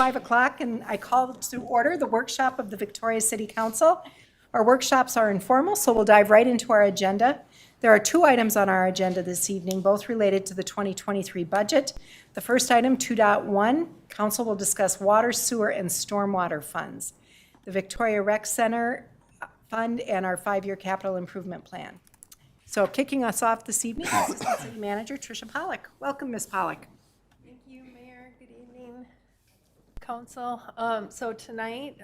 5 o'clock, and I call to order the workshop of the Victoria City Council. Our workshops are informal, so we'll dive right into our agenda. There are 2 items on our agenda this evening, both related to the 2023 budget. The first item, 2.1, Council will discuss water, sewer, and stormwater funds, the Victoria Rec Center Fund, and our 5-year capital improvement plan. So kicking us off this evening, Assistant City Manager Tricia Pollock. Welcome, Ms. Pollock. Thank you, Mayor. Good evening, Council. So tonight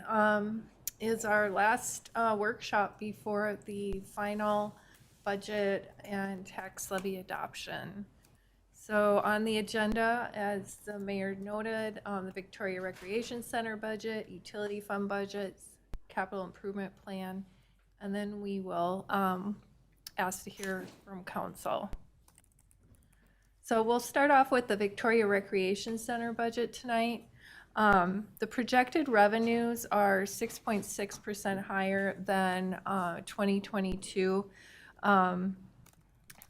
is our last workshop before the final budget and tax levy adoption. So on the agenda, as the Mayor noted, the Victoria Recreation Center budget, utility fund budgets, capital improvement plan, and then we will ask to hear from Council. So we'll start off with the Victoria Recreation Center budget tonight. The projected revenues are 6.6% higher than 2022.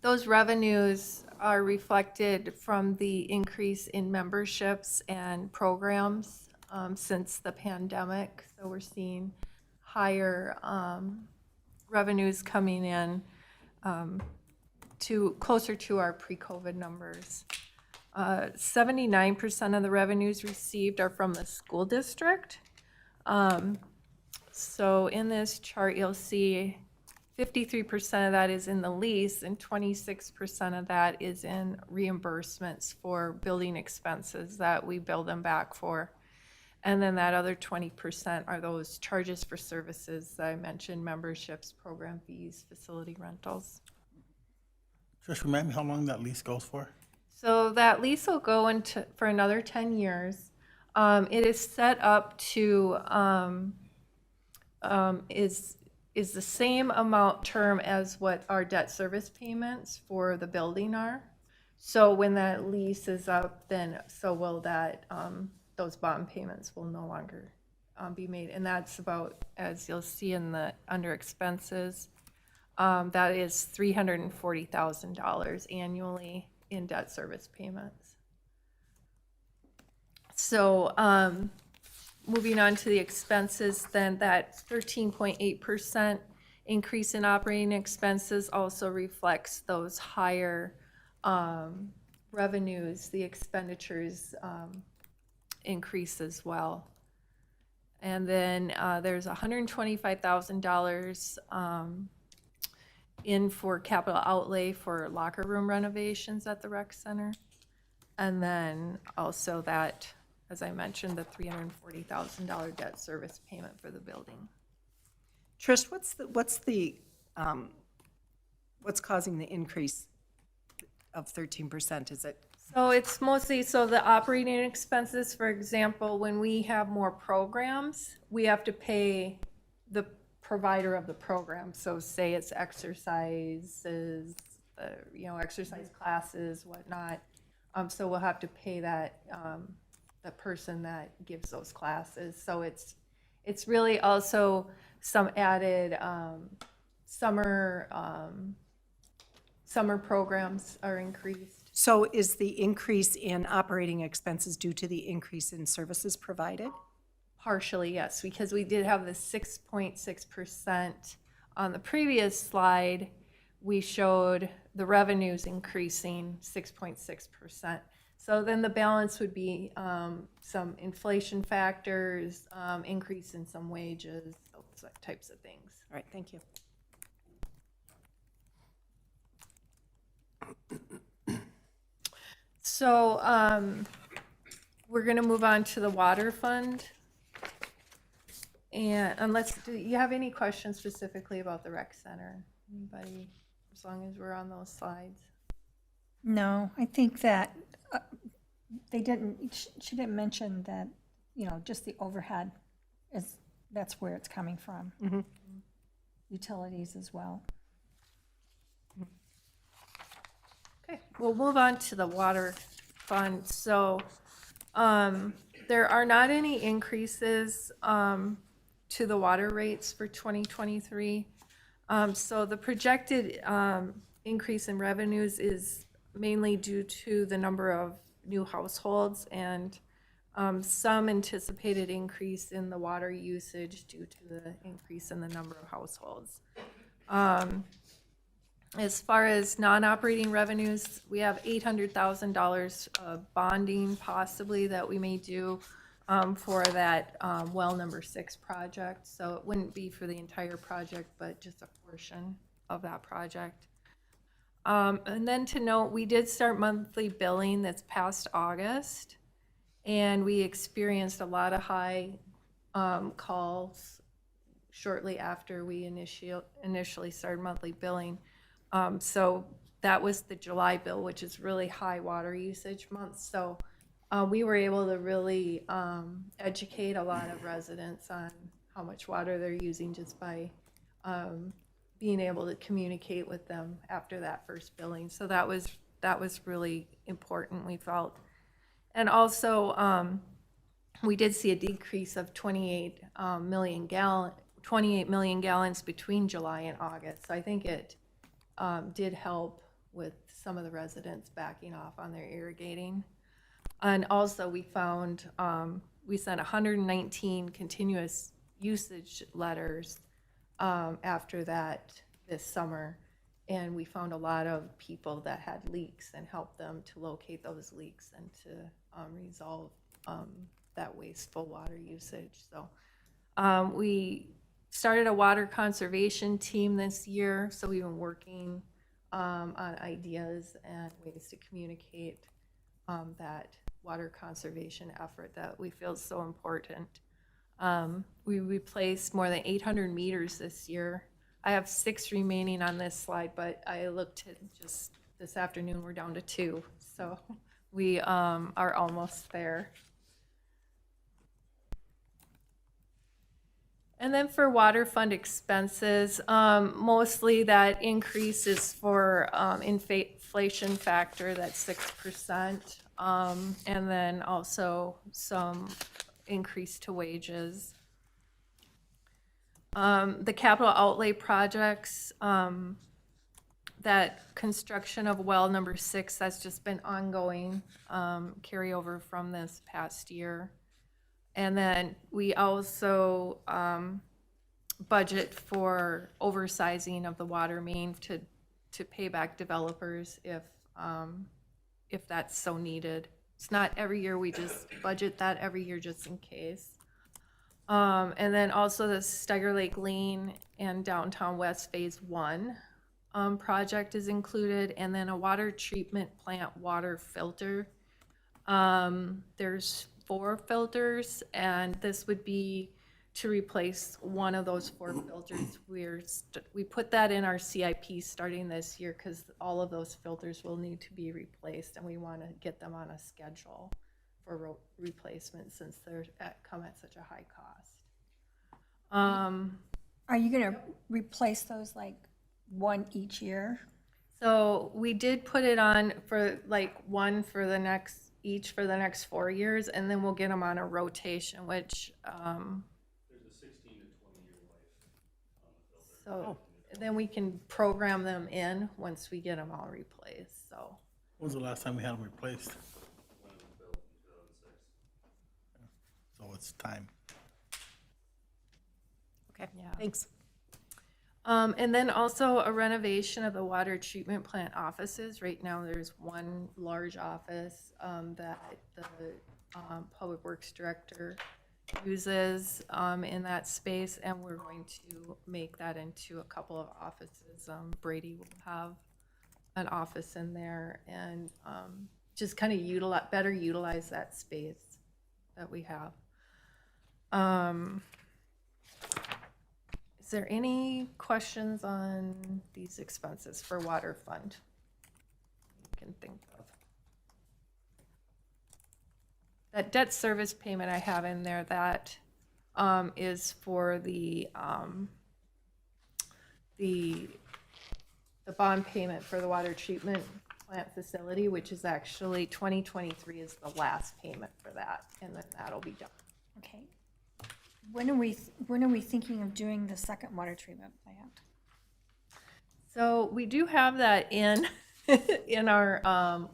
Those revenues are reflected from the increase in memberships and programs since the pandemic. So we're seeing higher revenues coming in to closer to our pre-COVID numbers. 79% of the revenues received are from the school district. So in this chart, you'll see 53% of that is in the lease and 26% of that is in reimbursements for building expenses that we bill them back for. And then that other 20% are those charges for services that I mentioned, memberships, program fees, facility rentals. Just remind me how long that lease goes for? So that lease will go into for another 10 years. It is set up to is the same amount term as what our debt service payments for the building are. So when that lease is up, then so will that those bond payments will no longer be made, and that's about, as you'll see in the under expenses, that is $340,000 annually in debt service payments. So moving on to the expenses, then that 13.8% increase in operating expenses also reflects those higher revenues, the expenditures increase as well. And then there's $125,000 in for capital outlay for locker room renovations at the rec center. And then also that, as I mentioned, the $340,000 debt service payment for the building. Trish, what's causing the increase of 13%? Is it? So it's mostly, so the operating expenses, for example, when we have more programs, we have to pay the provider of the program. So say it's exercises, exercise classes, whatnot. So we'll have to pay that, the person that gives those classes. So it's really also some added summer programs are increased. So is the increase in operating expenses due to the increase in services provided? Partially, yes, because we did have the 6.6% on the previous slide. We showed the revenues increasing 6.6%. So then the balance would be some inflation factors, increase in some wages, those types of things. All right, thank you. So we're going to move on to the water fund. And do you have any questions specifically about the rec center? Anybody, as long as we're on those slides? No, I think that she didn't mention that, just the overhead that's where it's coming from. Mm-hmm. Utilities as well. Okay, we'll move on to the water fund. So there are not any increases to the water rates for 2023. So the projected increase in revenues is mainly due to the number of new households and some anticipated increase in the water usage due to the increase in the number of households. As far as non-operating revenues, we have $800,000 bonding possibly that we may do for that well number 6 project. So it wouldn't be for the entire project, but just a portion of that project. And then to note, we did start monthly billing this past August, and we experienced a lot of high calls shortly after we initially started monthly billing. So that was the July bill, which is really high water usage month. So we were able to really educate a lot of residents on how much water they're using just by being able to communicate with them after that first billing. So that was really important, we felt. And also, we did see a decrease of 28 million gallons between July and August. So I think it did help with some of the residents backing off on their irrigating. And also we found, we sent 119 continuous usage letters after that this summer. And we found a lot of people that had leaks and helped them to locate those leaks and to resolve that wasteful water usage. So we started a water conservation team this year. So we've been working on ideas and ways to communicate that water conservation effort that we feel is so important. We replaced more than 800 meters this year. I have 6 remaining on this slide, but I looked at just this afternoon, we're down to 2. So we are almost there. And then for water fund expenses, mostly that increase is for inflation factor, that's 6%, and then also some increase to wages. The capital outlay projects, that construction of well number 6, that's just been ongoing, carryover from this past year. And then we also budget for oversizing of the water main to pay back developers if that's so needed. It's not every year, we just budget that every year just in case. And then also the Steiger Lake Lane and Downtown West Phase 1 project is included, and then a water treatment plant water filter. There's 4 filters, and this would be to replace one of those 4 filters. We put that in our CIP starting this year because all of those filters will need to be replaced, and we want to get them on a schedule for replacement since they're come at such a high cost. Are you gonna replace those like one each year? So we did put it on for like one for the next, each for the next 4 years, and then we'll get them on a rotation, which, There's a 16 to 20-year life on the filter. so then we can program them in once we get them all replaced, so. When was the last time we had them replaced? When it was built in 2006. So it's time. Okay, Yeah. thanks. And then also a renovation of the water treatment plant offices. Right now, there's one large office that the Public Works Director uses in that space, and we're going to make that into a couple of offices. Brady will have an office in there, and just kind of better utilize that space that we have. Is there any questions on these expenses for water fund you can think of? That debt service payment I have in there, that is for the bond payment for the water treatment plant facility, which is actually 2023 is the last payment for that, and then that'll be done. Okay. When are we thinking of doing the second water treatment plant? So we do have that in our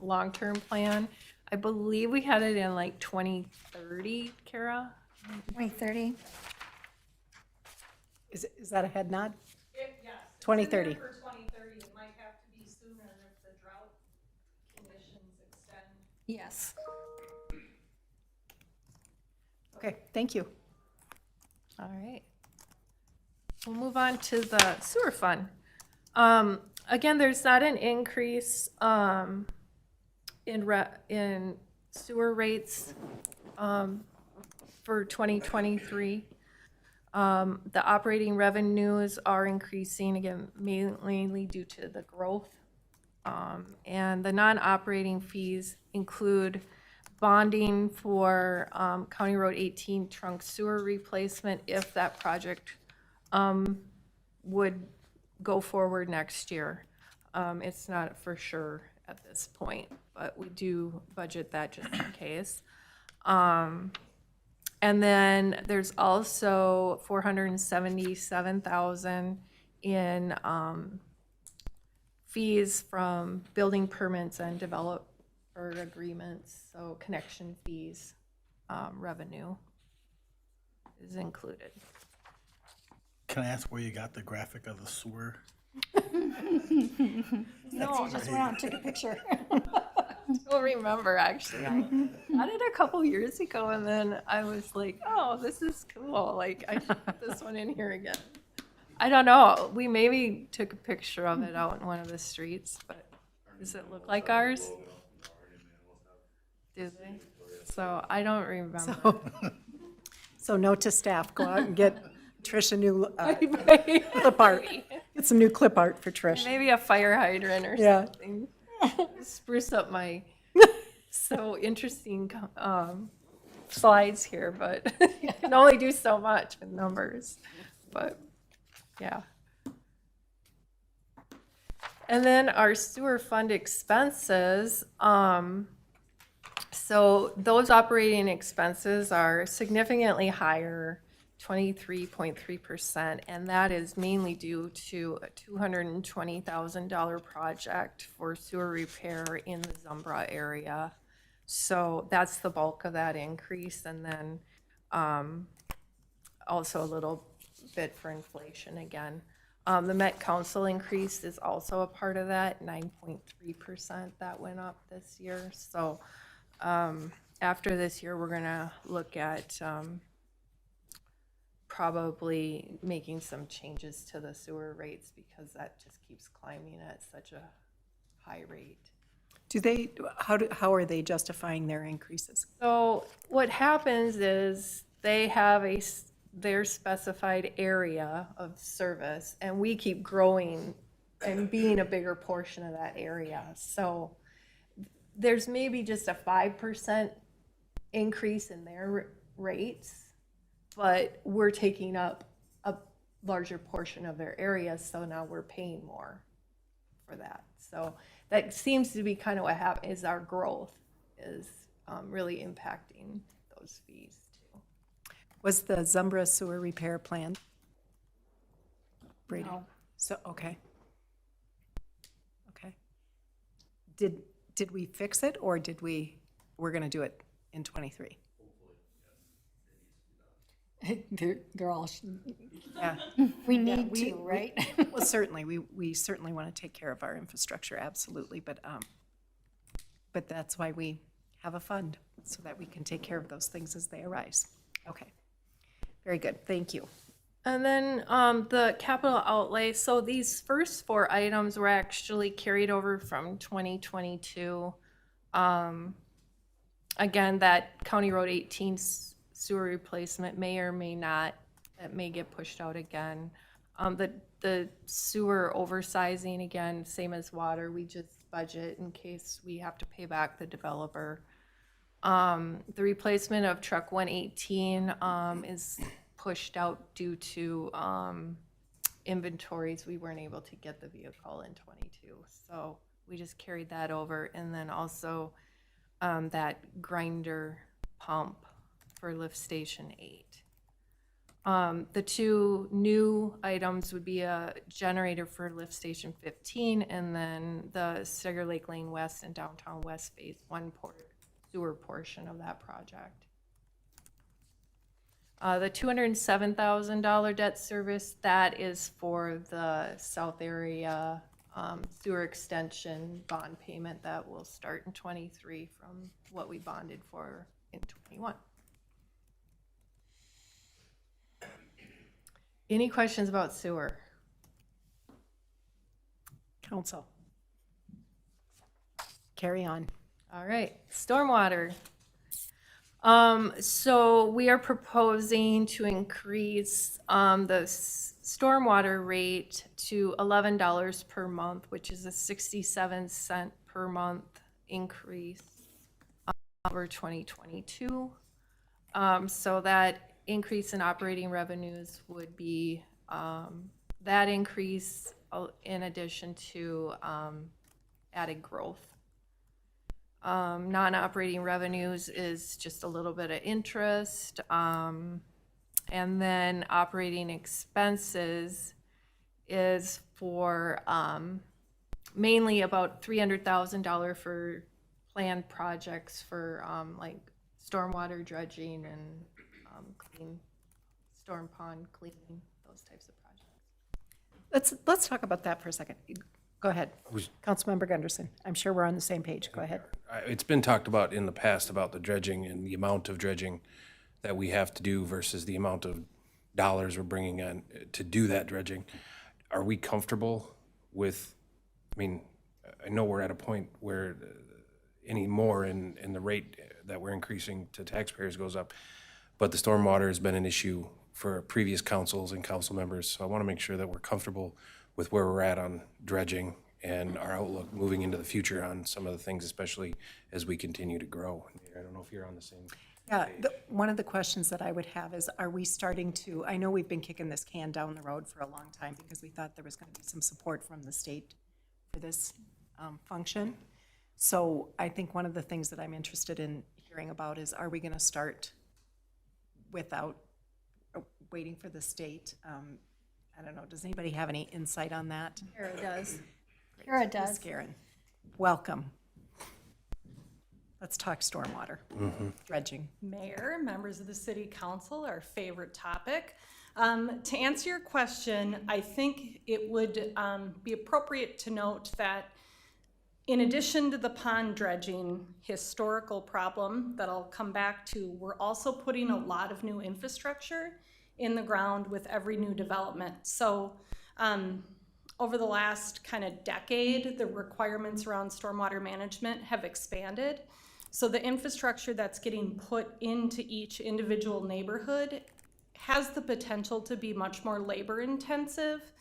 long-term plan. I believe we had it in like 2030, Kara? 2030? Is that a head nod? Yes. 2030. For 2030, it might have to be sooner if the drought conditions extend. Yes. Okay, thank you. All right. We'll move on to the sewer fund. Again, there's not an increase in sewer rates for 2023. The operating revenues are increasing, again, mainly due to the growth. And the non-operating fees include bonding for County Road 18 trunk sewer replacement if that project would go forward next year. It's not for sure at this point, but we do budget that just in case. And then there's also $477,000 in fees from building permits and developer agreements, so connection fees, revenue is included. Can I ask where you got the graphic of the sewer? No, just went out and took a picture. Don't remember, actually. I got it a couple years ago, and then I was like, oh, this is cool. Like, I should put this one in here again. I don't know. We maybe took a picture of it out in one of the streets, but does it look like ours? Do they? So I don't remember. So note to staff, go out and get Trish a new clip art. Get some new clip art for Trish. Maybe a fire hydrant or Yeah. something. Spruce up my so interesting slides here, but you can only do so much with numbers. But yeah. And then our sewer fund expenses. So those operating expenses are significantly higher, 23.3%, and that is mainly due to a $220,000 project for sewer repair in the Zumbra area. So that's the bulk of that increase, and then also a little bit for inflation again. The Met Council increase is also a part of that, 9.3% that went up this year. So after this year, we're gonna look at probably making some changes to the sewer rates because that just keeps climbing at such a high rate. How are they justifying their increases? So what happens is they have their specified area of service, and we keep growing and being a bigger portion of that area. So there's maybe just a 5% increase in their rates, but we're taking up a larger portion of their area, so now we're paying more for that. So that seems to be kind of what happened, is our growth is really impacting those fees too. Was the Zumbra sewer repair planned? Brady? No. So, okay. Okay. Did we fix it, or we're gonna do it in 23? They're all, Yeah. we need to, right? Well, certainly, we certainly want to take care of our infrastructure, absolutely, but that's why we have a fund, so that we can take care of those things as they arise. Okay, very good, thank you. And then the capital outlay, so these first four items were actually carried over from 2022. Again, that County Road 18 sewer replacement may or may not, it may get pushed out again. The sewer oversizing, again, same as water, we just budget in case we have to pay back the developer. The replacement of truck 118 is pushed out due to inventories. We weren't able to get the vehicle in 22, so we just carried that over. And then also that grinder pump for lift station 8. The two new items would be a generator for lift station 15, and then the Steger Lake Lane West and Downtown West Phase 1 port sewer portion of that project. The $207,000 debt service, that is for the South Area sewer extension bond payment that will start in '23 from what we bonded for in '21. Any questions about sewer? Council. Carry on. All right, stormwater. So we are proposing to increase the stormwater rate to $11 per month, which is a 67-cent per month increase over 2022. So that increase in operating revenues would be that increase in addition to added growth. Non-operating revenues is just a little bit of interest. And then operating expenses is for mainly about $300,000 for planned projects for like stormwater dredging and clean storm pond cleaning, those types of projects. Let's talk about that for a second. Go ahead. Councilmember Gunderson. I'm sure we're on the same page. Go ahead. It's been talked about in the past about the dredging and the amount of dredging that we have to do versus the amount of dollars we're bringing in to do that dredging. Are we comfortable with, I mean, I know we're at a point where any more in the rate that we're increasing to taxpayers goes up, but the stormwater has been an issue for previous councils and council members. So I want to make sure that we're comfortable with where we're at on dredging and our outlook moving into the future on some of the things, especially as we continue to grow. I don't know if you're on the same. Yeah, one of the questions that I would have is, are we starting to, I know we've been kicking this can down the road for a long time because we thought there was going to be some support from the state for this function. So I think one of the things that I'm interested in hearing about is, are we going to start without waiting for the state? I don't know, does anybody have any insight on that? Kara does. Kara Ms. does. Guerin, welcome. Let's talk stormwater, dredging. Mayor, members of the city council, our favorite topic. To answer your question, I think it would be appropriate to note that in addition to the pond dredging historical problem that I'll come back to, we're also putting a lot of new infrastructure in the ground with every new development. So over the last kind of decade, the requirements around stormwater management have expanded. So the infrastructure that's getting put into each individual neighborhood has the potential to be much more labor intensive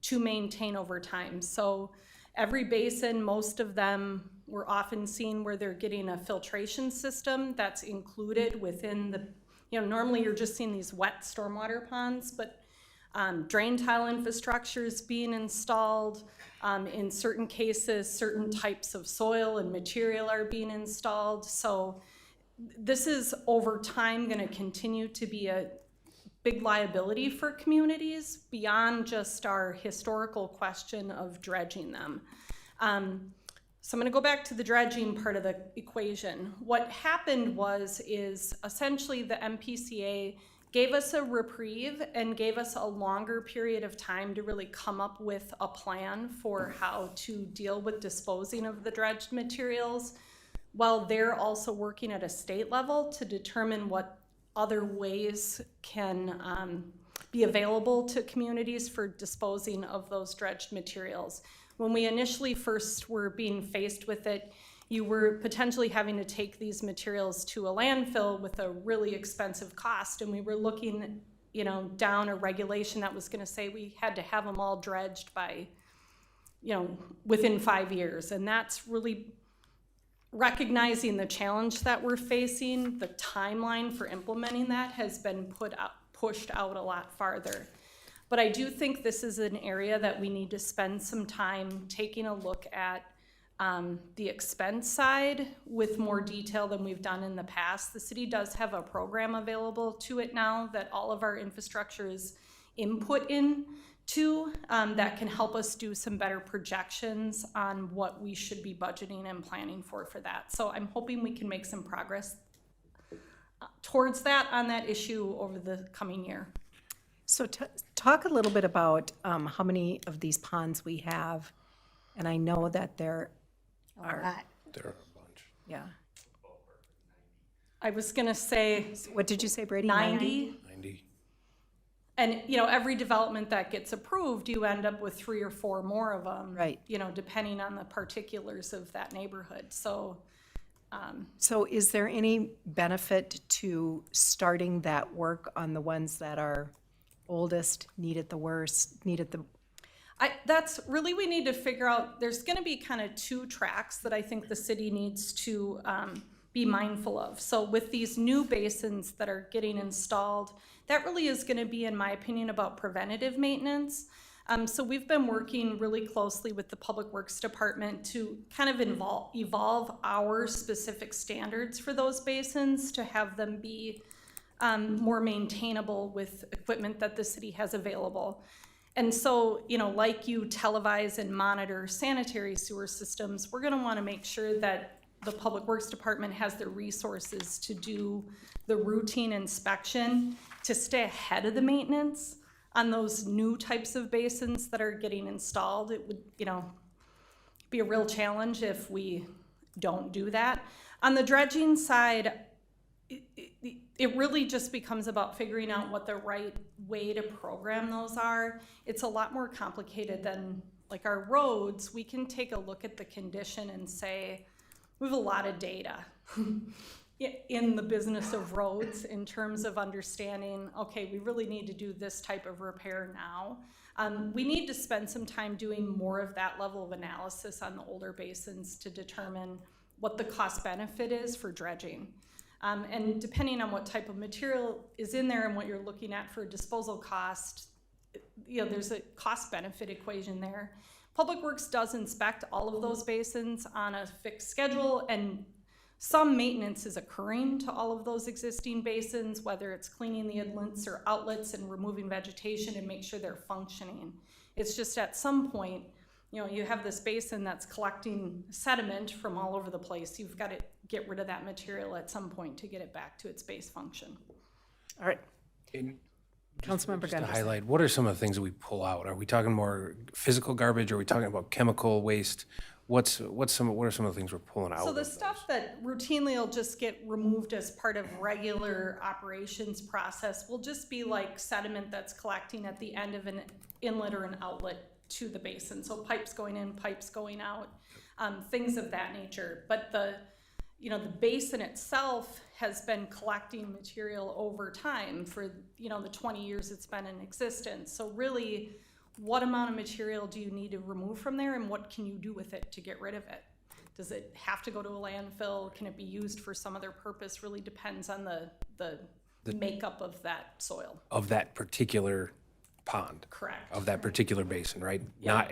to maintain over time. So every basin, most of them, we're often seeing where they're getting a filtration system that's included within the, normally you're just seeing these wet stormwater ponds, but drain tile infrastructure is being installed. In certain cases, certain types of soil and material are being installed. So this is over time going to continue to be a big liability for communities beyond just our historical question of dredging them. So I'm going to go back to the dredging part of the equation. What happened is essentially the MPCA gave us a reprieve and gave us a longer period of time to really come up with a plan for how to deal with disposing of the dredged materials, while they're also working at a state level to determine what other ways can be available to communities for disposing of those dredged materials. When we initially first were being faced with it, you were potentially having to take these materials to a landfill with a really expensive cost, and we were looking, down a regulation that was going to say we had to have them all dredged by, within 5 years, and that's really recognizing the challenge that we're facing. The timeline for implementing that has been pushed out a lot farther. But I do think this is an area that we need to spend some time taking a look at the expense side with more detail than we've done in the past. The city does have a program available to it now that all of our infrastructure is input in to, that can help us do some better projections on what we should be budgeting and planning for that. So I'm hoping we can make some progress towards that on that issue over the coming year. So talk a little bit about how many of these ponds we have. And I know that there are, There are a bunch. yeah. I was gonna say What did you say, Brady? 90. 90. And, you know, every development that gets approved, you end up with 3 or 4 more of them. Right. You know, depending on the particulars of that neighborhood. So, So is there any benefit to starting that work on the ones that are oldest, need it the worst, needed the, that's really, we need to figure out, there's gonna be kind of 2 tracks that I think the city needs to be mindful of. So with these new basins that are getting installed, that really is gonna be, in my opinion, about preventative maintenance. So we've been working really closely with the Public Works Department to kind of evolve our specific standards for those basins to have them be more maintainable with equipment that the city has available. And so, you know, like you televise and monitor sanitary sewer systems, we're gonna wanna make sure that the Public Works Department has the resources to do the routine inspection to stay ahead of the maintenance on those new types of basins that are getting installed. It would, you know, be a real challenge if we don't do that. On the dredging side, it really just becomes about figuring out what the right way to program those are. It's a lot more complicated than, like, our roads. We can take a look at the condition and say, we have a lot of data in the business of roads in terms of understanding, okay, we really need to do this type of repair now. We need to spend some time doing more of that level of analysis on the older basins to determine what the cost benefit is for dredging. And depending on what type of material is in there and what you're looking at for disposal cost, you know, there's a cost benefit equation there. Public Works does inspect all of those basins on a fixed schedule, and some maintenance is occurring to all of those existing basins, whether it's cleaning the inlets or outlets and removing vegetation and make sure they're functioning. It's just at some point, you know, you have this basin that's collecting sediment from all over the place. You've got to get rid of that material at some point to get it back to its base function. all right. And Councilmember just to Gunderson. highlight, what are some of the things that we pull out? Are we talking more physical garbage? Are we talking about chemical waste? What are some of the things we're pulling out? So the of stuff that routinely will just get removed as part of regular operations process will just be like sediment that's collecting at the end of an inlet or an outlet to the basin. So pipes going in, pipes going out, things of that nature. But the basin itself has been collecting material over time for, you know, the 20 years it's been in existence. So really, what amount of material do you need to remove from there, and what can you do with it to get rid of it? Does it have to go to a landfill? Can it be used for some other purpose? Really depends on the makeup of that soil. Of that particular pond. Correct. Of that particular basin, right? Yeah.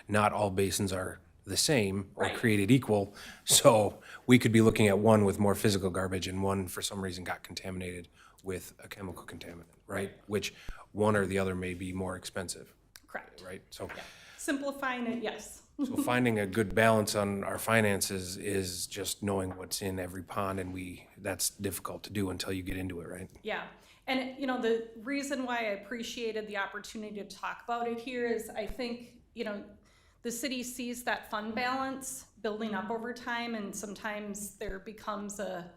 Not all basins are the same or Right. created equal. So we could be looking at one with more physical garbage and one for some reason got contaminated with a chemical contaminant, right? Which one or the other may be more expensive, Correct. right? So Simplifying it, yes. so finding a good balance on our finances is just knowing what's in every pond, and that's difficult to do until you get into it, right? Yeah, and you know, the reason why I appreciated the opportunity to talk about it here is I think, you know, the city sees that fund balance building up over time, and sometimes there becomes a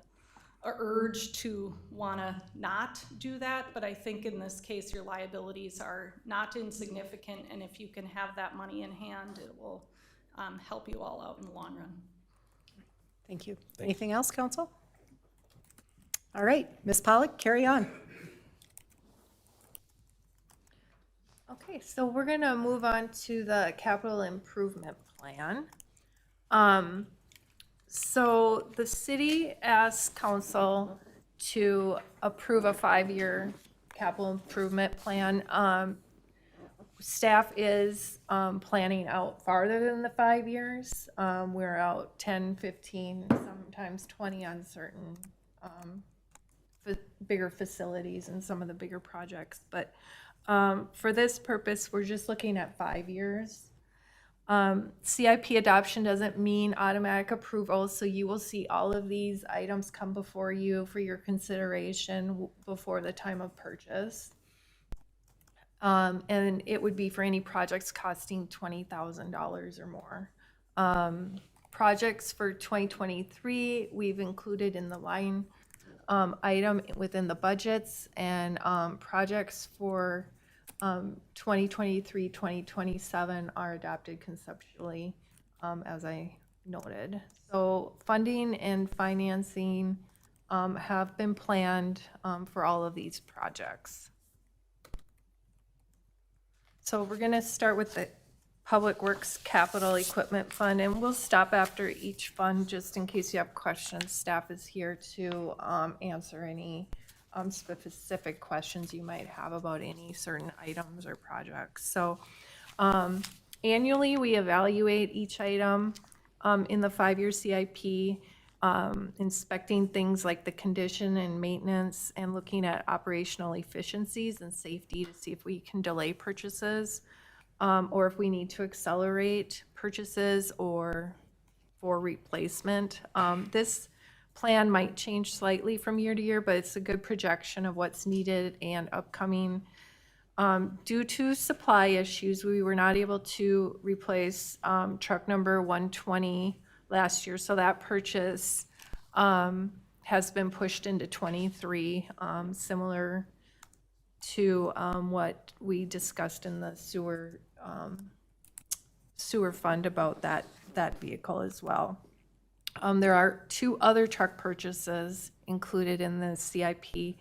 urge to wanna not do that, but I think in this case, your liabilities are not insignificant, and if you can have that money in hand, it will help you all out in the long run. Thank you. Anything else, council? All right, Ms. Pollock, carry on. Okay, so we're gonna move on to the capital improvement plan. So the city asked council to approve a 5-year capital improvement plan. Staff is planning out farther than the 5 years. We're out 10, 15, sometimes 20 on certain bigger facilities and some of the bigger projects. But For this purpose, we're just looking at 5 years. CIP adoption doesn't mean automatic approval, so you will see all of these items come before you for your consideration before the time of purchase. And it would be for any projects costing $20,000 or more. Projects for 2023, we've included in the line item within the budgets, and projects for 2023, 2027 are adopted conceptually, as I noted. So funding and financing have been planned for all of these projects. So we're going to start with the Public Works Capital Equipment Fund, and we'll stop after each fund just in case you have questions. Staff is here to answer any specific questions you might have about any certain items or projects. So annually, we evaluate each item in the 5-year CIP, inspecting things like the condition and maintenance and looking at operational efficiencies and safety to see if we can delay purchases or if we need to accelerate purchases or for replacement. This plan might change slightly from year to year, but it's a good projection of what's needed and upcoming. Due to supply issues, we were not able to replace truck number 120 last year, so that purchase has been pushed into 23, similar to what we discussed in the sewer fund about that vehicle as well. There are 2 other truck purchases included in the CIP,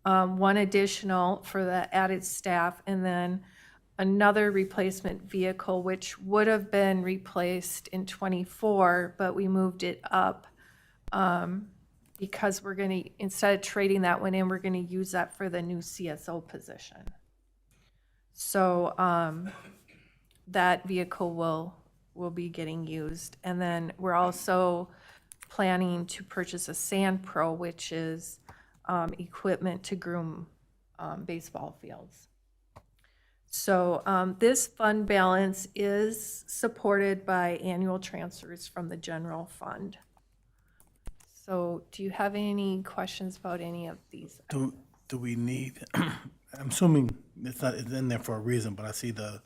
one additional for the added staff, and then another replacement vehicle, which would have been replaced in 24, but we moved it up because we're going to, instead of trading that one in, we're going to use that for the new CSO position. So that vehicle will be getting used. And then we're also planning to purchase a Sand Pro, which is equipment to groom baseball fields. So this fund balance is supported by annual transfers from the general fund. So do you have any questions about any of these? Do we need, I'm assuming it's in there for a reason, but I see the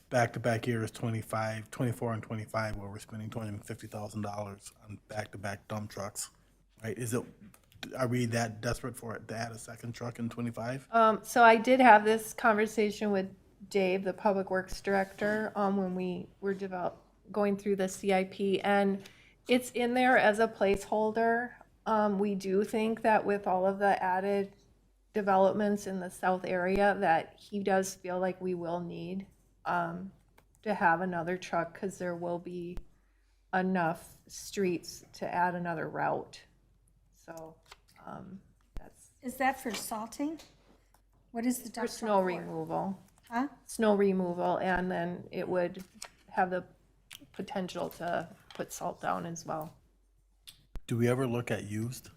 back-to-back years 24 and 25 where we're spending $250,000 on back-to-back dump trucks, right? Are we that desperate for it to add a second truck in 25? So I did have this conversation with Dave, the Public Works Director, when we were going through the CIP, and it's in there as a placeholder. We do think that with all of the added developments in the south area, that he does feel like we will need to have another truck because there will be enough streets to add another route. So that's Is that for salting? What is the for dump snow truck for? removal. Huh? Snow removal, and then it would have the potential to put salt down as well. Do we ever look at used?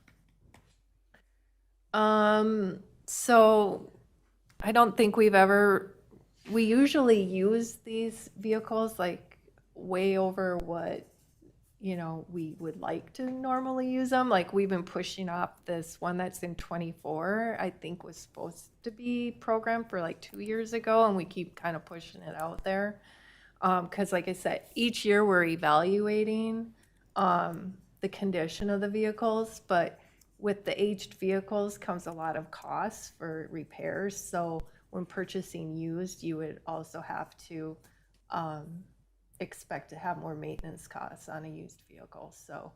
So I don't think we usually use these vehicles like way over what, we would like to normally use them. Like we've been pushing off this one that's in 24, I think was supposed to be programmed for like 2 years ago, and we keep kind of pushing it out there. Because like I said, each year we're evaluating the condition of the vehicles, but with the aged vehicles comes a lot of costs for repairs. So when purchasing used, you would also have to expect to have more maintenance costs on a used vehicle. So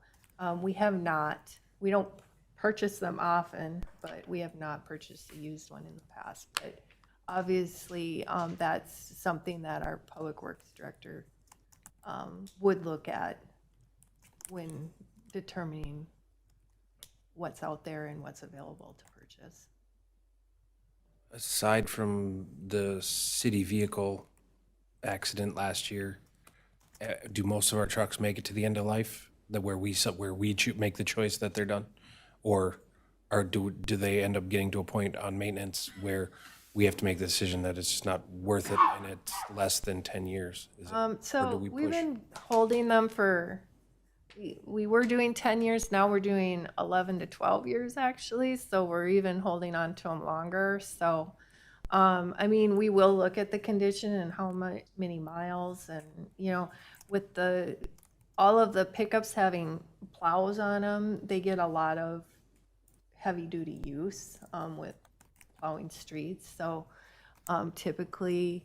we don't purchase them often, but we have not purchased a used one in the past. But obviously, that's something that our Public Works Director would look at when determining what's out there and what's available to purchase. Aside from the city vehicle accident last year, do most of our trucks make it to the end of life? Where we make the choice that they're done, or do they end up getting to a point on maintenance where we have to make the decision that it's just not worth it and it's less than 10 years? Is it- or do So we we've push? been holding them for, we were doing 10 years, now we're doing 11 to 12 years actually, so we're even holding on to them longer, so. I mean, we will look at the condition and how many miles and, you know, with all of the pickups having plows on them, they get a lot of heavy-duty use, with plowing streets, so, typically,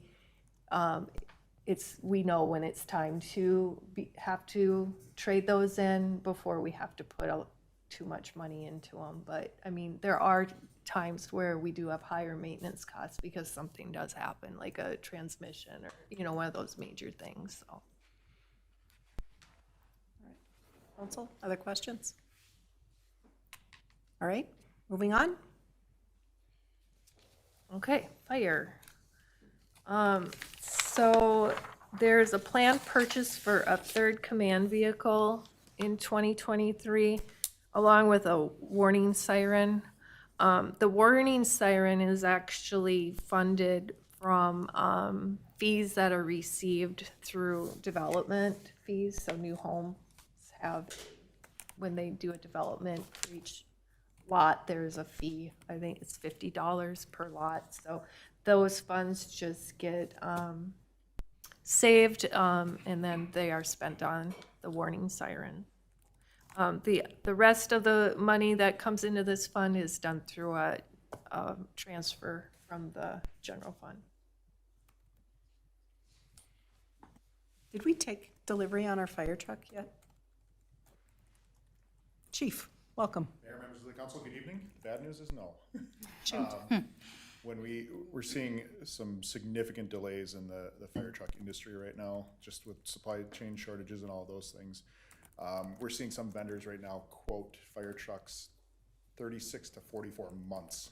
we know when it's time to have to trade those in before we have to put out too much money into them. But, I mean, there are times where we do have higher maintenance costs because something does happen, like a transmission or, you know, one of those major things, so. Council, other questions? All right, moving on. Okay, fire. So there's a planned purchase for a third command vehicle in 2023, along with a warning siren. The warning siren is actually funded from fees that are received through development fees, so new homes have, when they do a development for each lot, there's a fee. I think it's $50 per lot. So those funds just get saved, and then they are spent on the warning siren. The rest of the money that comes into this fund is done through a transfer from the general fund. Did we take delivery on our fire truck yet? Chief, welcome. Mayor, members of the council, good evening. Bad news is no. Shoot. When we're seeing some significant delays in the fire truck industry right now, just with supply chain shortages and all those things. We're seeing some vendors right now quote fire trucks 36 to 44 months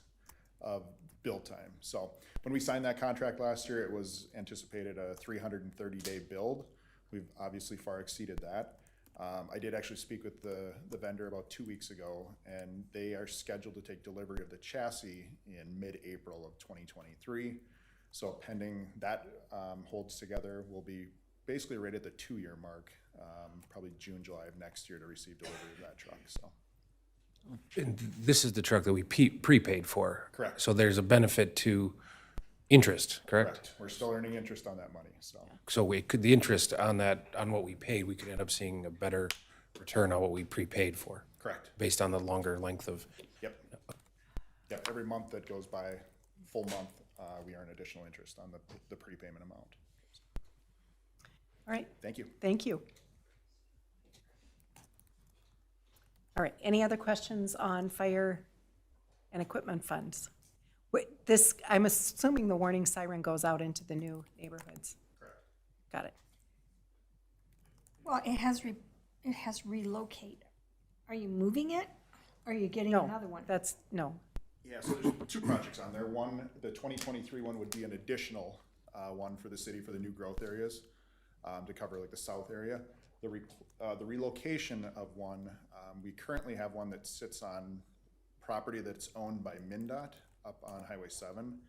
of build time. So when we signed that contract last year, it was anticipated a 330-day build. We've obviously far exceeded that. I did actually speak with the vendor about 2 weeks ago, and they are scheduled to take delivery of the chassis in mid-April of 2023. So pending that holds together, we'll be basically right at the 2-year mark, probably June, July of next year to receive delivery of that truck, so. And this is the truck that we prepaid for. Correct. So there's a benefit to interest, correct? We're still earning interest on that money, so. So the interest on that, on what we paid, we could end up seeing a better return on what we prepaid for. Correct. Based on the longer length of, Yep. Yep, every month that goes by, full month, we earn additional interest on the prepayment amount. All right, Thank you. thank you. All right, any other questions on fire and equipment funds? This, I'm assuming the warning siren goes out into the new neighborhoods. Correct. Got it. Well, it has relocate. Are you moving it? Or are you getting No, another one? that's, no. Yeah, so there's 2 projects on there. One, the 2023 one would be an additional one for the city for the new growth areas to cover like the south area. The relocation of one, we currently have one that sits on property that's owned by MnDOT up on Highway 7.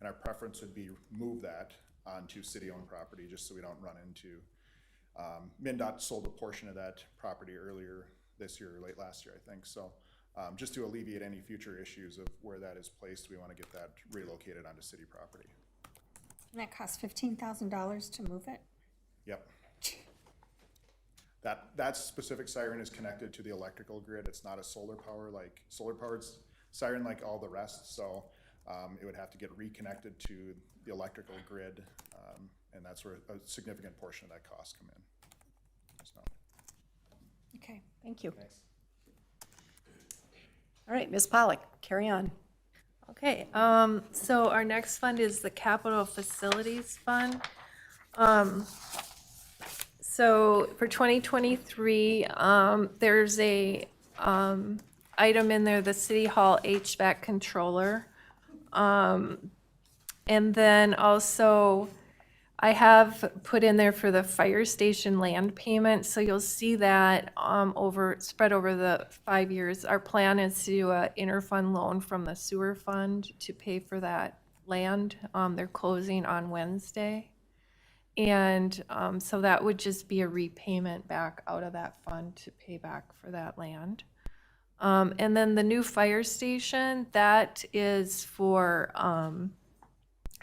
And our preference would be move that onto city-owned property just so we don't run into, MnDOT sold a portion of that property earlier this year, or late last year, I think. So just to alleviate any future issues of where that is placed, we want to get that relocated onto city property. And that costs $15,000 to move it? Yep. That specific siren is connected to the electrical grid. It's not a solar powered siren like all the rest. So it would have to get reconnected to the electrical grid, and that's where a significant portion of that cost come in. So. Okay. Thank you. All right, Ms. Pollock, carry on. Okay, so our next fund is the Capital Facilities Fund. So for 2023, there's a item in there, the City Hall HVAC controller. And then also, I have put in there for the fire station land payment, so you'll see that spread over the 5 years. Our plan is to do an interfund loan from the sewer fund to pay for that land. They're closing on Wednesday. And so that would just be a repayment back out of that fund to pay back for that land. And then the new fire station, that is for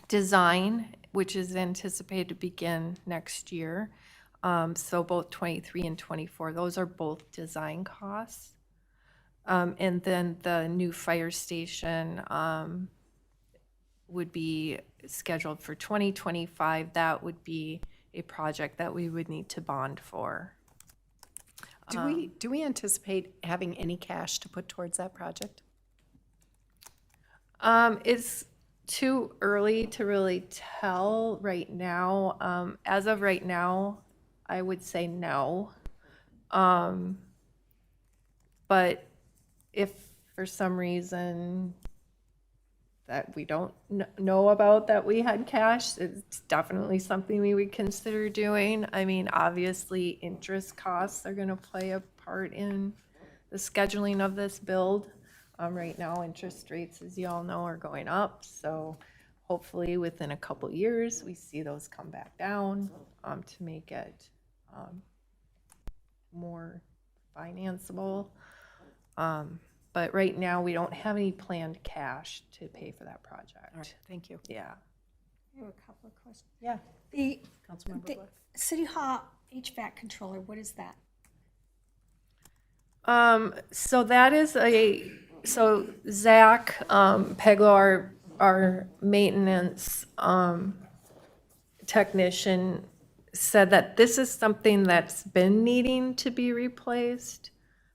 design, which is anticipated to begin next year. So both 23 and 24, those are both design costs. And then the new fire station would be scheduled for 2025. That would be a project that we would need to bond for. Do we anticipate having any cash to put towards that project? It's too early to really tell right now. As of right now, I would say no. But if for some reason that we don't know about that we had cash, it's definitely something we would consider doing. I mean, obviously, interest costs are going to play a part in the scheduling of this build. Right now, interest rates, as you all know, are going up. So hopefully within a couple years, we see those come back down to make it more financeable. But right now, we don't have any planned cash to pay for that project. All right, thank you. Yeah. I have a couple of questions. Yeah, The Councilmember the Black. City Hall HVAC controller, what is that? So that is so Zach Peglo, our maintenance technician, said that this is something that's been needing to be replaced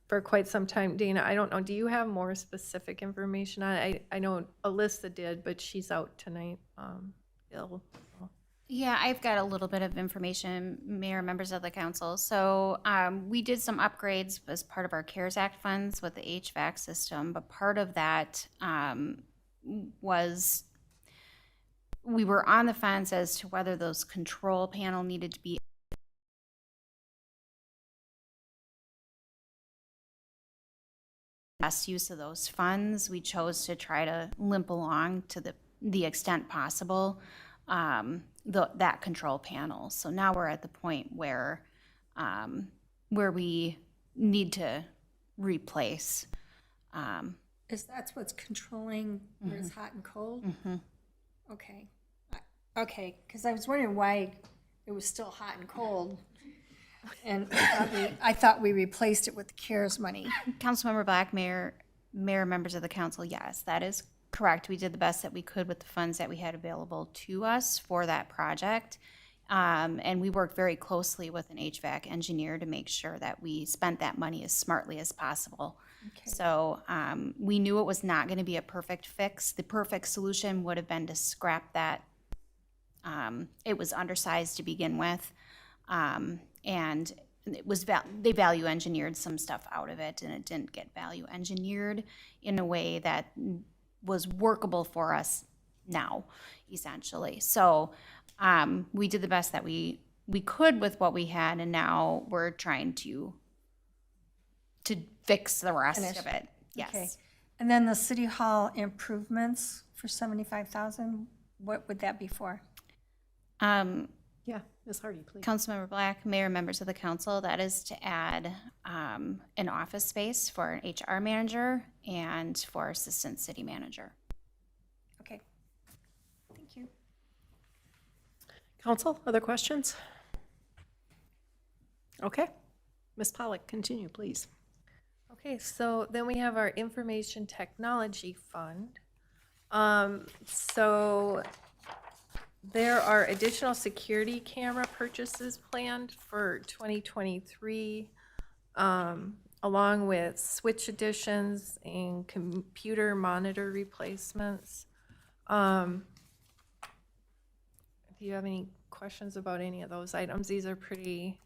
for quite some time. Dana, I don't know, do you have more specific information on it? I know Alyssa did, but she's out tonight, ill. Yeah, I've got a little bit of information, Mayor, members of the council. So we did some upgrades as part of our CARES Act funds with the HVAC system, but part of that was we were on the fence as to whether those control panel needed to be best use of those funds. We chose to try to limp along to the extent possible. That control panel. So now we're at the point where we need to replace. Is that's what's controlling where it's hot and cold? Okay. Okay, because I was wondering why it was still hot and cold. And I thought we replaced it with the CARES money. Councilmember Black, Mayor, members of the council, yes, that is correct. We did the best that we could with the funds that we had available to us for that project. And we worked very closely with an HVAC engineer to make sure that we spent that money as smartly as possible. Okay. So we knew it was not going to be a perfect fix. The perfect solution would have been to scrap that. It was undersized to begin with. And it was they value engineered some stuff out of it, and it didn't get value engineered in a way that was workable for us now, essentially. So we did the best that we could with what we had, and now we're trying to fix the rest Finish. of it. Yes. Okay. And then the City Hall improvements for $75,000, what would that be for? Yeah, Ms. Hardy, please. Councilmember Black, Mayor, members of the council, that is to add an office space for an HR manager and for assistant city manager. Okay. Thank you. Council, other questions? Okay. Ms. Pollock, continue, please. Okay, so then we have our information technology fund. So there are additional security camera purchases planned for 2023, along with switch additions and computer monitor replacements. Do you have any questions about any of those items? These are pretty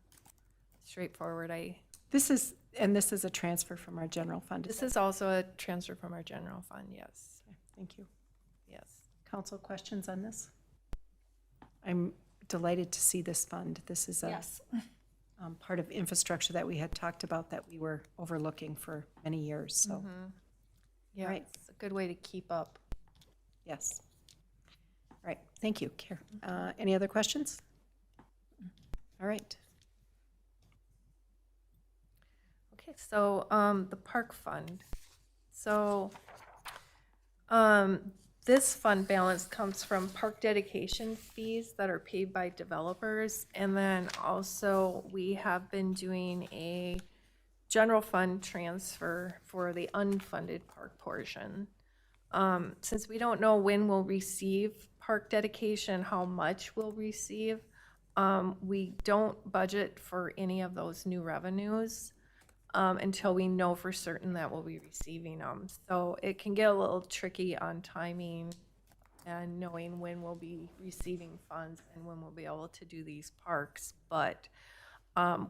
straightforward. This is a transfer from our general fund. This is also a transfer from our general fund, yes. Thank you. Yes. Council, questions on this? I'm delighted to see this fund. This is a Yes. part of infrastructure that we had talked about that we were overlooking for many years, so, Yeah, Right. it's a good way to keep up. yes. Thank you. Any other questions? All right. Okay, so, the park fund. So, this fund balance comes from park dedication fees that are paid by developers. And then also, we have been doing a general fund transfer for the unfunded park portion. Since we don't know when we'll receive park dedication, how much we'll receive, we don't budget for any of those new revenues until we know for certain that we'll be receiving them. So it can get a little tricky on timing and knowing when we'll be receiving funds and when we'll be able to do these parks. But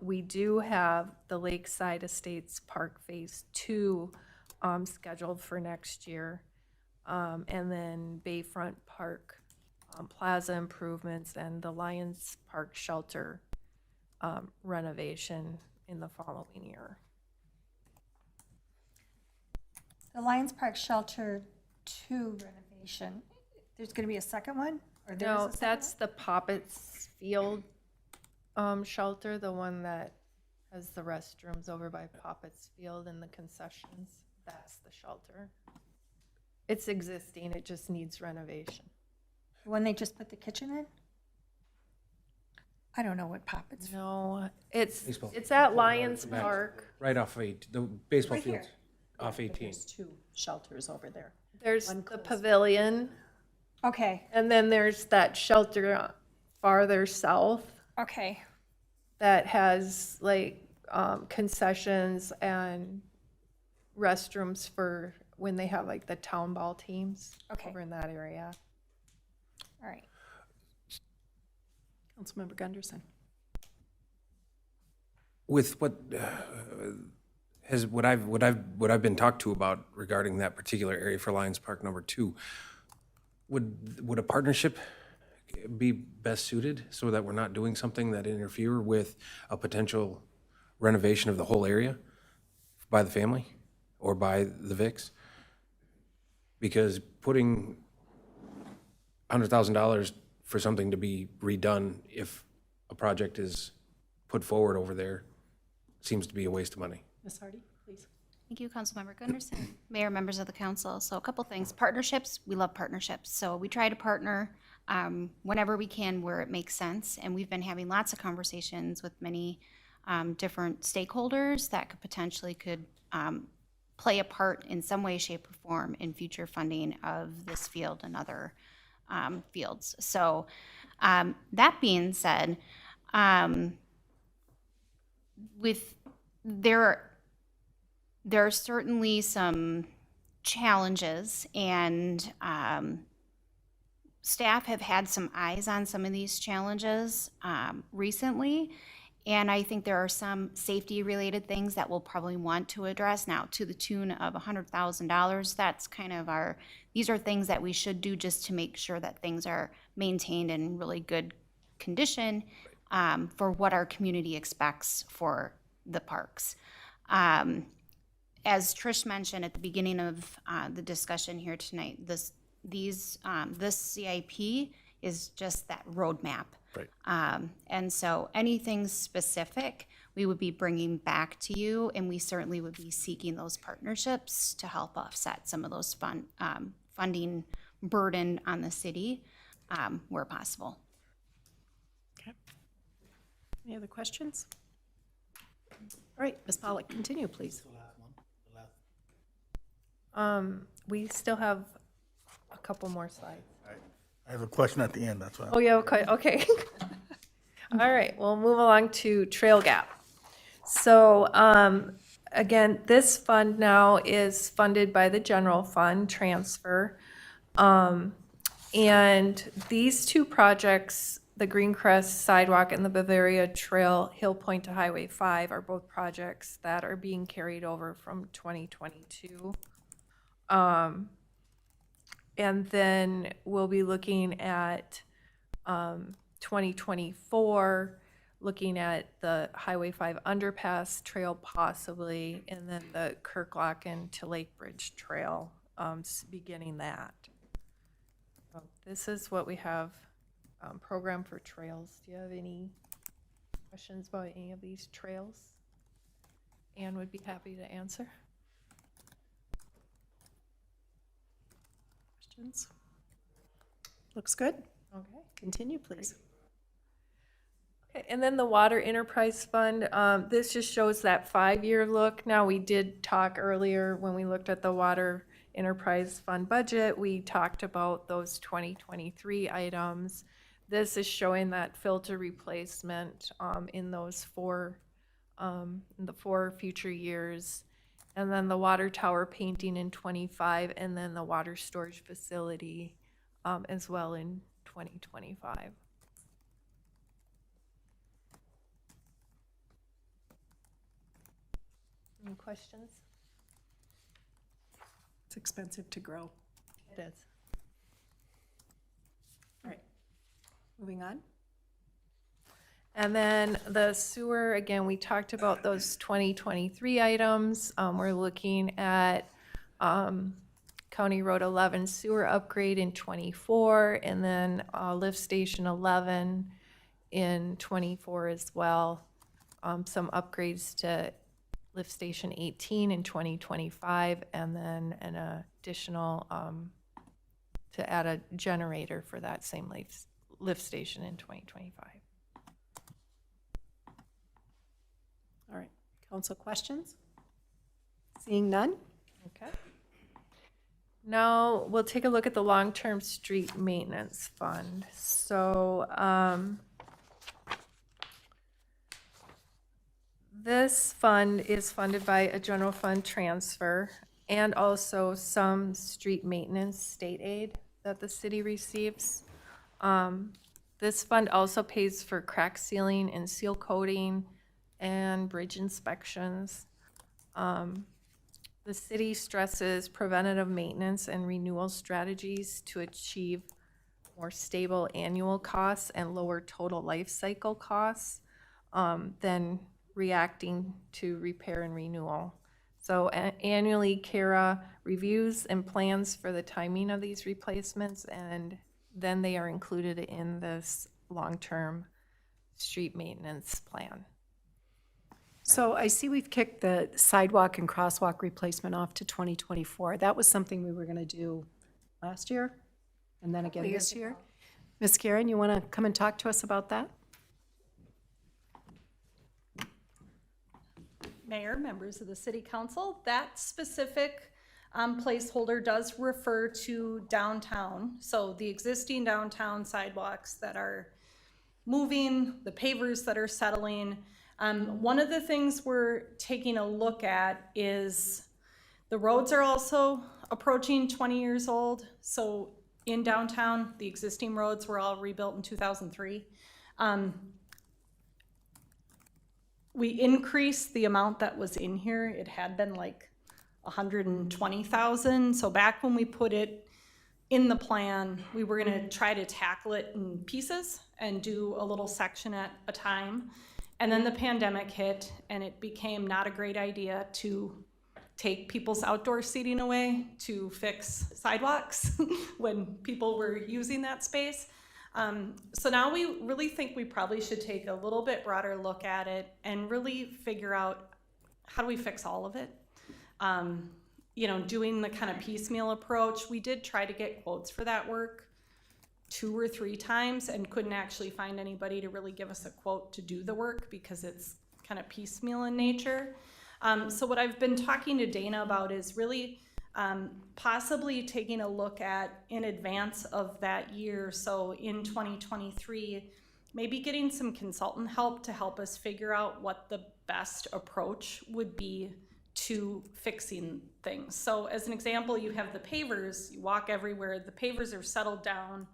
we do have the Lakeside Estates Park Phase 2 scheduled for next year. And then Bayfront Park plaza improvements and the Lions Park shelter renovation in the following year. The Lions Park Shelter 2 renovation, there's gonna be a second one? Or there is No, a second that's the Poppets Field shelter, the one that has the restrooms over by Poppets Field and the concessions. That's the shelter. It's existing, it just needs renovation. one? The one they just put the kitchen in? I don't know what Poppets. No, it's Baseball. at Lions Back. Park. Right off the baseball Right here. fields, off 18. There's 2 shelters over there. There's One the closed. pavilion, Okay, and then there's that shelter farther south okay, that has like concessions and restrooms for when they have like the town ball teams Okay. over in that area. all right. Councilmember Gunderson. With what I've been talked to about regarding that particular area for Lions Park number 2, would a partnership be best suited so that we're not doing something that interfere with a potential renovation of the whole area by the family or by the VICs? Because putting $100,000 for something to be redone if a project is put forward over there seems to be a waste of money. Ms. Hardy, please. Thank you, Councilmember Gunderson. Mayor, members of the council. So a couple things. Partnerships, we love partnerships. So we try to partner whenever we can where it makes sense. And we've been having lots of conversations with many different stakeholders that could potentially play a part in some way, shape, or form in future funding of this field and other fields. So that being said, there are certainly some challenges, and staff have had some eyes on some of these challenges recently. And I think there are some safety-related things that we'll probably want to address now to the tune of $100,000. That's kind of these are things that we should do just to make sure that things are maintained in really good condition for what our community expects for the parks. As Trish mentioned at the beginning of the discussion here tonight, this CIP is just that roadmap. Right. And so anything specific, we would be bringing back to you, and we certainly would be seeking those partnerships to help offset some of those funding burden on the city where possible. Okay. Any other questions? All right, Ms. Pollock, continue, please. We still have a couple more slides. I have a question at the end, that's why. Oh, yeah, okay. All right, we'll move along to Trail Gap. So, again, this fund now is funded by the general fund transfer. And these 2 projects, the Greencrest Sidewalk and the Bavaria Trail Hill Point to Highway 5, are both projects that are being carried over from 2022. And then we'll be looking at 2024, looking at the Highway 5 underpass trail possibly, and then the Kirklocken to Lake Bridge Trail, beginning that. this is what we have programmed for trails. Do you have any questions about any of these trails? Anne would be happy to answer. Questions? Looks good. Okay. Continue, please. Okay, and then the Water Enterprise Fund, this just shows that 5-year look. Now, we did talk earlier when we looked at the Water Enterprise Fund budget, we talked about those 2023 items. This is showing that filter replacement in those in the 4 future years. And then the water tower painting in 25, and then the water storage facility as well in 2025. Any questions? It's expensive to grow. It is. All right. Moving on. And then the sewer, again, we talked about those 2023 items. We're looking at County Road 11 sewer upgrade in 24, and then lift station 11 in 24 as well. Some upgrades to lift station 18 in 2025, and then an additional to add a generator for that same lift station in 2025. All right. Council questions? Seeing none? Okay. Now we'll take a look at the long-term street maintenance fund. So this fund is funded by a general fund transfer and also some street maintenance state aid that the city receives. This fund also pays for crack sealing and seal coating and bridge inspections. The city stresses preventative maintenance and renewal strategies to achieve more stable annual costs and lower total life cycle costs than reacting to repair and renewal. So annually, CARA reviews and plans for the timing of these replacements, and then they are included in this long-term street maintenance plan. So I see we've kicked the sidewalk and crosswalk replacement off to 2024. That was something we were going to do last year and then again this year. Ms. Karen, you want to come and talk to us about that? Mayor, members of the city council, that specific placeholder does refer to downtown. So the existing downtown sidewalks that are moving, the pavers that are settling. One of the things we're taking a look at is the roads are also approaching 20 years old. So in downtown, the existing roads were all rebuilt in 2003. We increased the amount that was in here. It had been like 120,000. So back when we put it in the plan, we were gonna try to tackle it in pieces and do a little section at a time. And then the pandemic hit, and it became not a great idea to take people's outdoor seating away to fix sidewalks when people were using that space. So now we really think we probably should take a little bit broader look at it and really figure out how do we fix all of it. You know, doing the kind of piecemeal approach. We did try to get quotes for that work 2 or 3 times and couldn't actually find anybody to really give us a quote to do the work because it's kind of piecemeal in nature. So what I've been talking to Dana about is really possibly taking a look at in advance of that year. So in 2023, maybe getting some consultant help to help us figure out what the best approach would be to fixing things. So as an example, you have the pavers, you walk everywhere, the pavers are settled down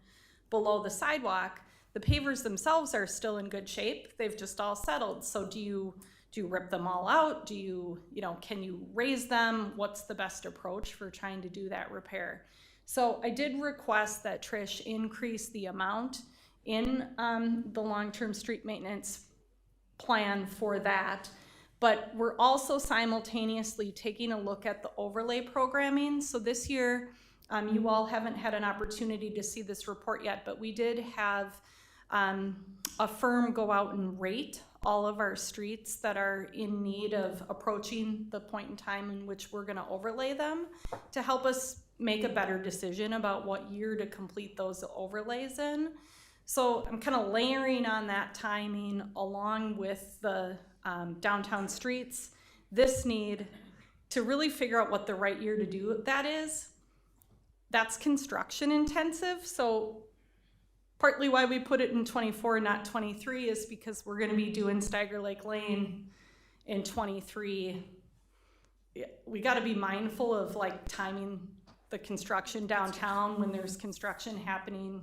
below the sidewalk. The pavers themselves are still in good shape. They've just all settled. So do you rip them all out? Do you know, can you raise them? What's the best approach for trying to do that repair? So I did request that Trish increase the amount in the long-term street maintenance plan for that. But we're also simultaneously taking a look at the overlay programming. So this year, You all haven't had an opportunity to see this report yet, but we did have a firm go out and rate all of our streets that are in need of approaching the point in time in which we're gonna overlay them to help us make a better decision about what year to complete those overlays in. So I'm kind of layering on that timing along with the downtown streets, this need to really figure out what the right year to do that is. That's construction intensive, so partly why we put it in 24, not 23, is because we're gonna be doing Steiger Lake Lane in 23. We gotta be mindful of like timing the construction downtown when there's construction happening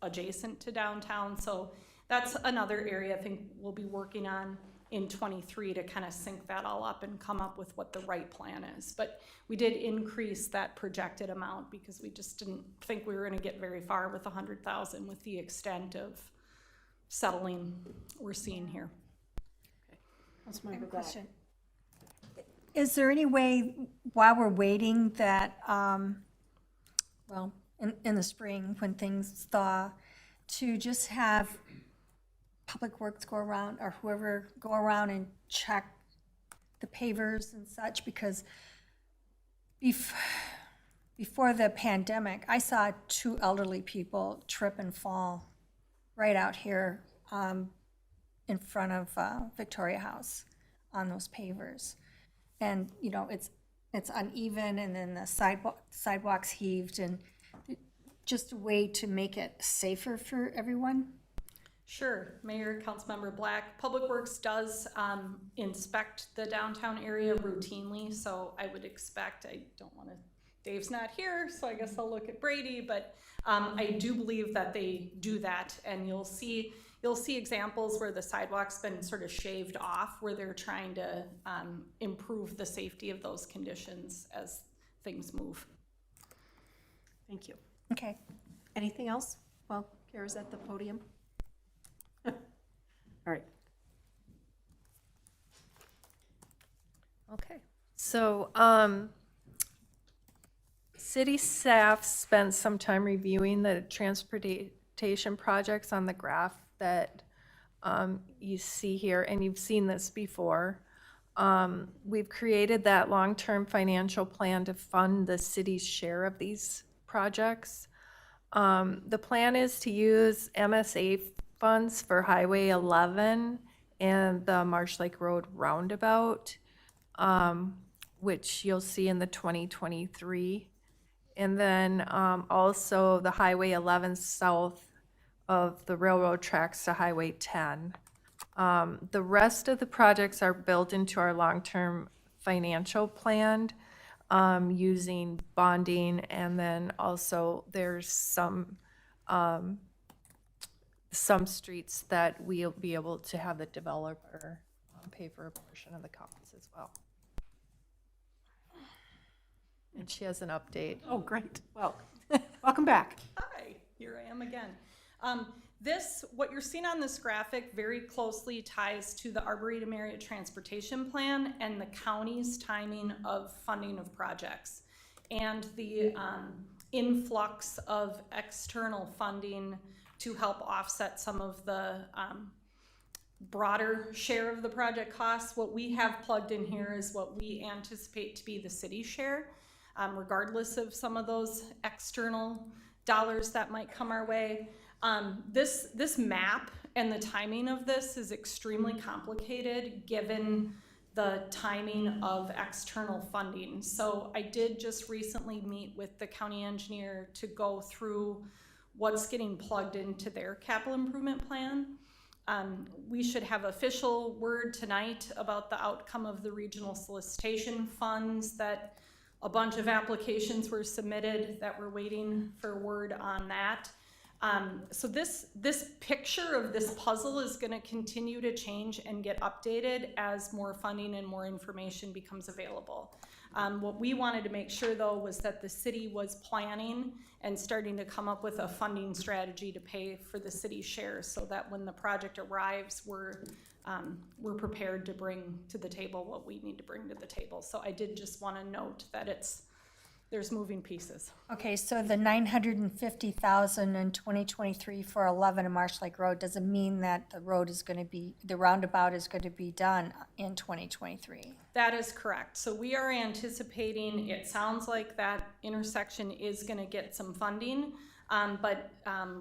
adjacent to downtown. So that's another area I think we'll be working on in 23 to kind of sync that all up and come up with what the right plan is. But we did increase that projected amount because we just didn't think we were gonna get very far with 100,000 with the extent of settling we're seeing here. I have a question. Is there any way, while we're waiting, that, well, in the spring, when things thaw, to just have Public Works go around, or whoever go around and check the pavers and such? Because before the pandemic, I saw 2 elderly people trip and fall right out here in front of Victoria House on those pavers. And, you know, it's uneven, and then the sidewalks heaved, and just a way to make it safer for everyone. Sure, Mayor, Councilmember Black. Public Works does inspect the downtown area routinely, so I would expect, I don't want to, Dave's not here, so I guess I'll look at Brady, but I do believe that they do that, and you'll see examples where the sidewalk's been sort of shaved off, where they're trying to improve the safety of those conditions as things move. Thank you. Okay. Anything else? Well, Kara's at the podium. All right. Okay, so city staff spent some time reviewing the transportation projects on the graph that you see here, and you've seen this before. We've created that long-term financial plan to fund the city's share of these projects. The plan is to use MSA funds for Highway 11 and the Marsh Lake Road roundabout, which you'll see in the 2023. And then also the Highway 11 south of the railroad tracks to Highway 10. The rest of the projects are built into our long-term financial plan using bonding, and then also there's some streets that we'll be able to have the developer pay for a portion of the costs as well. And she has an update. Oh, great. Well, welcome back. Hi, here I am again. What you're seeing on this graphic very closely ties to the Arboretum Area Transportation Plan and the county's timing of funding of projects, and the influx of external funding to help offset some of the broader share of the project costs. What we have plugged in here is what we anticipate to be the city share, regardless of some of those external dollars that might come our way. This map and the timing of this is extremely complicated given the timing of external funding. So I did just recently meet with the county engineer to go through what's getting plugged into their capital improvement plan. We should have official word tonight about the outcome of the regional solicitation funds, that a bunch of applications were submitted that we're waiting for word on that. So this picture of this puzzle is going to continue to change and get updated as more funding and more information becomes available. What we wanted to make sure, though, was that the city was planning and starting to come up with a funding strategy to pay for the city's share, so that when the project arrives, we're prepared to bring to the table what we need to bring to the table. So I did just want to note that it's there's moving pieces. Okay, so the 950,000 in 2023 for 11 in Marsh Lake Road doesn't mean that the roundabout is going to be done in 2023. That is correct. So we are anticipating, it sounds like that intersection is gonna get some funding, but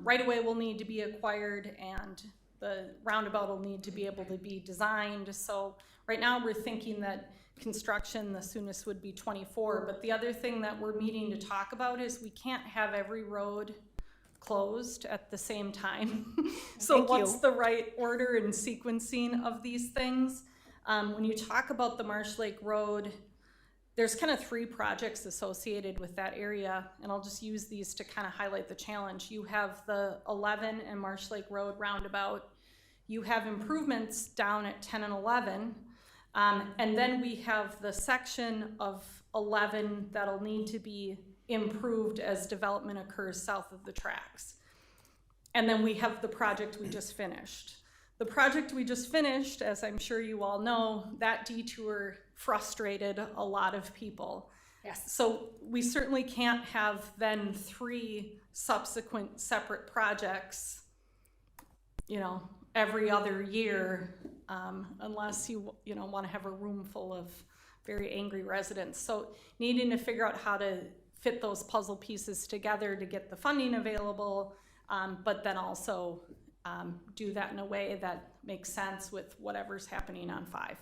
right away will need to be acquired and the roundabout will need to be able to be designed. So right now we're thinking that construction, the soonest would be 24. But the other thing that we're meeting to talk about is we can't have every road closed at the same time. So what's the right order and sequencing of these things? When you talk about the Marsh Lake Road, there's kind of 3 projects associated with that area, and I'll just use these to kind of highlight the challenge. You have the 11 and Marsh Lake Road roundabout. You have improvements down at 10 and 11. And then we have the section of 11 that'll need to be improved as development occurs south of the tracks. And then we have the project we just finished. The project we just finished, as I'm sure you all know, that detour frustrated a lot of people. Yes. So we certainly can't have then 3 subsequent separate projects, you know, every other year, unless you want to have a room full of very angry residents. So needing to figure out how to fit those puzzle pieces together to get the funding available, but then also do that in a way that makes sense with whatever's happening on 5.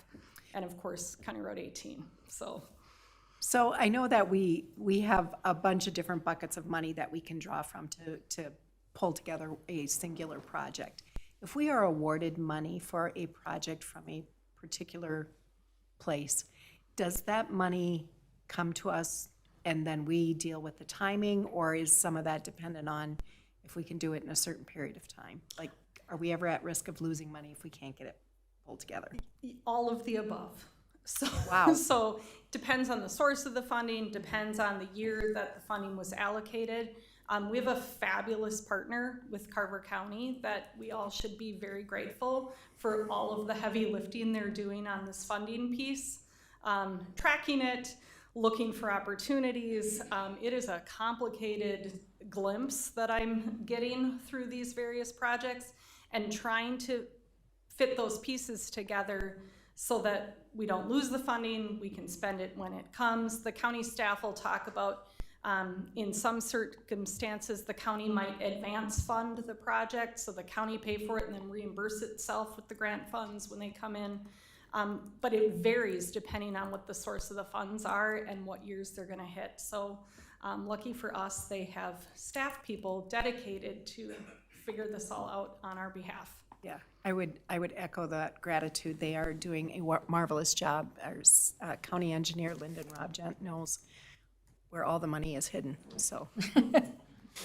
And of course, County Road 18, So I know that we have a bunch of different buckets of money that we can draw from to pull together a singular project. If we are awarded money for a project from a particular place, does that money come to us and then we deal with the timing, or is some of that dependent on if we can do it in a certain period of time? Like, are we ever at risk of losing money if we can't get it pulled together? all of the above. So, Wow. So depends on the source of the funding, depends on the year that the funding was allocated. We have a fabulous partner with Carver County that we all should be very grateful for all of the heavy lifting they're doing on this funding piece. Tracking it, looking for opportunities. It is a complicated glimpse that I'm getting through these various projects and trying to fit those pieces together so that we don't lose the funding, we can spend it when it comes. The county staff will talk about, in some circumstances, the county might advance fund the project, so the county pay for it and then reimburse itself with the grant funds when they come in. But it varies depending on what the source of the funds are and what years they're gonna hit. So lucky for us, they have staff people dedicated to figure this all out on our behalf. Yeah, I would echo that gratitude. They are doing a marvelous job. Our county engineer, Lyndon Robgent, knows where all the money is hidden, so, and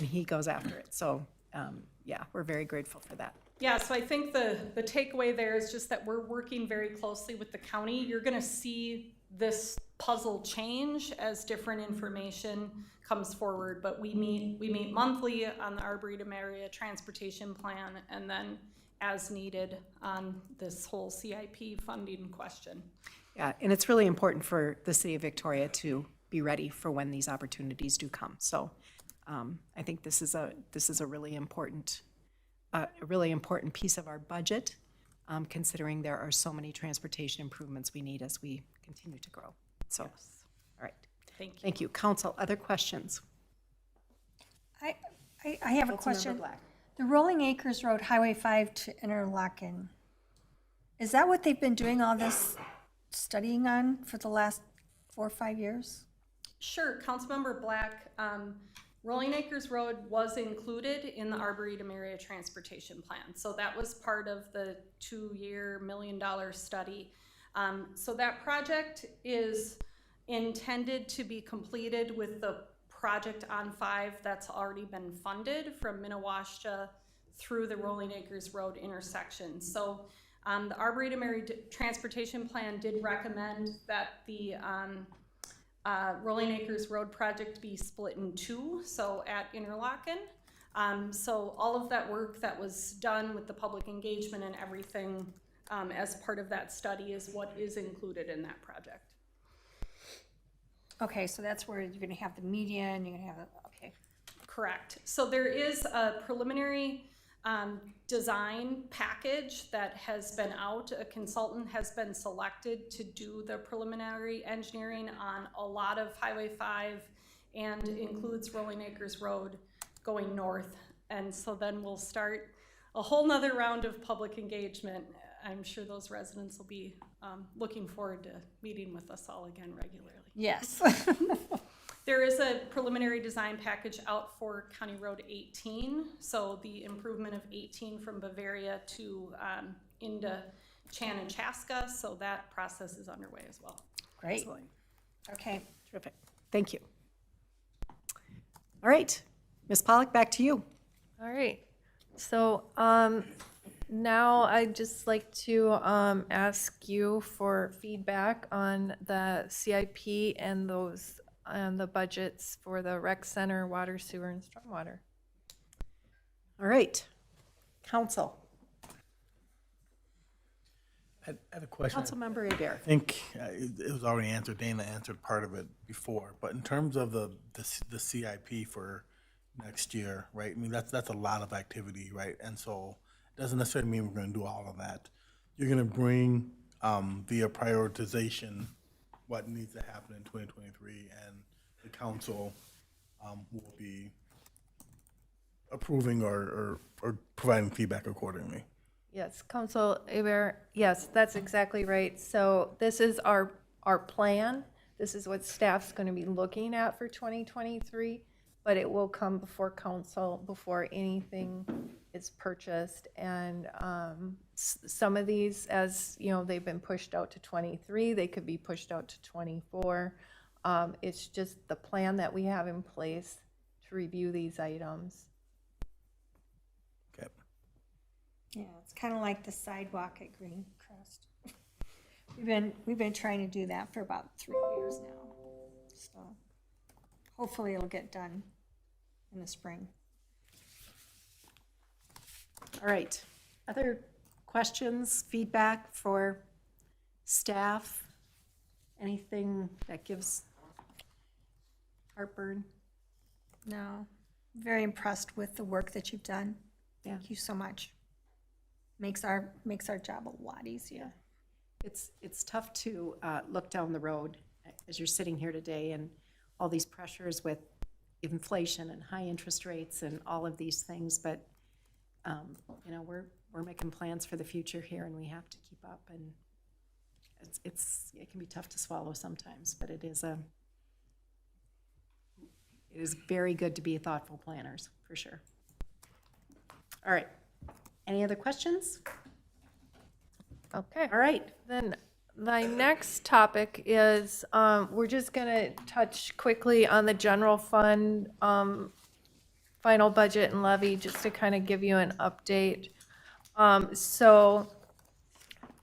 he goes after it. So, yeah, we're very grateful for that. Yeah, so I think the takeaway there is just that we're working very closely with the county. You're gonna see this puzzle change as different information comes forward, but we meet monthly on the Arboretum Area Transportation Plan, and then as needed on this whole CIP funding question. Yeah, and it's really important for the city of Victoria to be ready for when these opportunities do come. So I think this is a really important piece of our budget, considering there are so many transportation improvements we need as we continue to grow. So, all right. Thank you. Thank you. Council, other questions? I have a Councilmember question. Black. The Rolling Acres Road, Highway 5 to Interlochen, is that what they've been doing all this studying on for the last 4 or 5 years? Sure, Councilmember Black, Rolling Acres Road was included in the Arboretum Area Transportation Plan. So that was part of the 2-year $1 million study. So that project is intended to be completed with the project on 5 that's already been funded from Minnewaska through the Rolling Acres Road intersection. So the Arboretum Area Transportation Plan did recommend that the Rolling Acres Road project be split in 2, so at Interlochen. So all of that work that was done with the public engagement and everything as part of that study is what is included in that project. Okay, so that's where you're gonna have the median, you're gonna have, okay. Correct. So there is a preliminary design package that has been out. A consultant has been selected to do the preliminary engineering on a lot of Highway 5 and includes Rolling Acres Road going north. And so then we'll start a whole nother round of public engagement. I'm sure those residents will be looking forward to meeting with us all again regularly. Yes. There is a preliminary design package out for County Road 18, so the improvement of 18 from Bavaria to into Chaska, so that process is underway as well. Great. Excellent. Okay. Terrific. Thank you. All right, Ms. Pollock, back to you. All right. So now I'd just like to ask you for feedback on the CIP and those the budgets for the rec center, water, sewer, and stormwater. All right, council. I had a question. Councilmember Adair. I think it was already answered. Dana answered part of it before, but in terms of the CIP for next year, right? I mean, that's a lot of activity, right? And so it doesn't necessarily mean we're going to do all of that. You're going to bring via prioritization what needs to happen in 2023, and the council will be approving or providing feedback accordingly. Yes, Council Aber, yes, that's exactly right. So this is our plan. This is what staff's going to be looking at for 2023, but it will come before council before anything is purchased. And some of these, as you know, they've been pushed out to 23. They could be pushed out to 24. It's just the plan that we have in place to review these items. Okay. Yeah, it's kind of like the sidewalk at Green Crest. We've been trying to do that for about 3 years now. So hopefully it'll get done in the spring. All right, other questions, feedback for staff? Anything that gives heartburn? No, very impressed with the work that you've done. Yeah. Thank you so much. Makes our job a lot easier. It's tough to look down the road as you're sitting here today and all these pressures with inflation and high interest rates and all of these things, but you know, we're making plans for the future here, and we have to keep up. And it can be tough to swallow sometimes, but it is very good to be thoughtful planners, for sure. All right. Any other questions? Okay. All right. Then my next topic is, we're just gonna touch quickly on the general fund, final budget and levy, just to kind of give you an update. So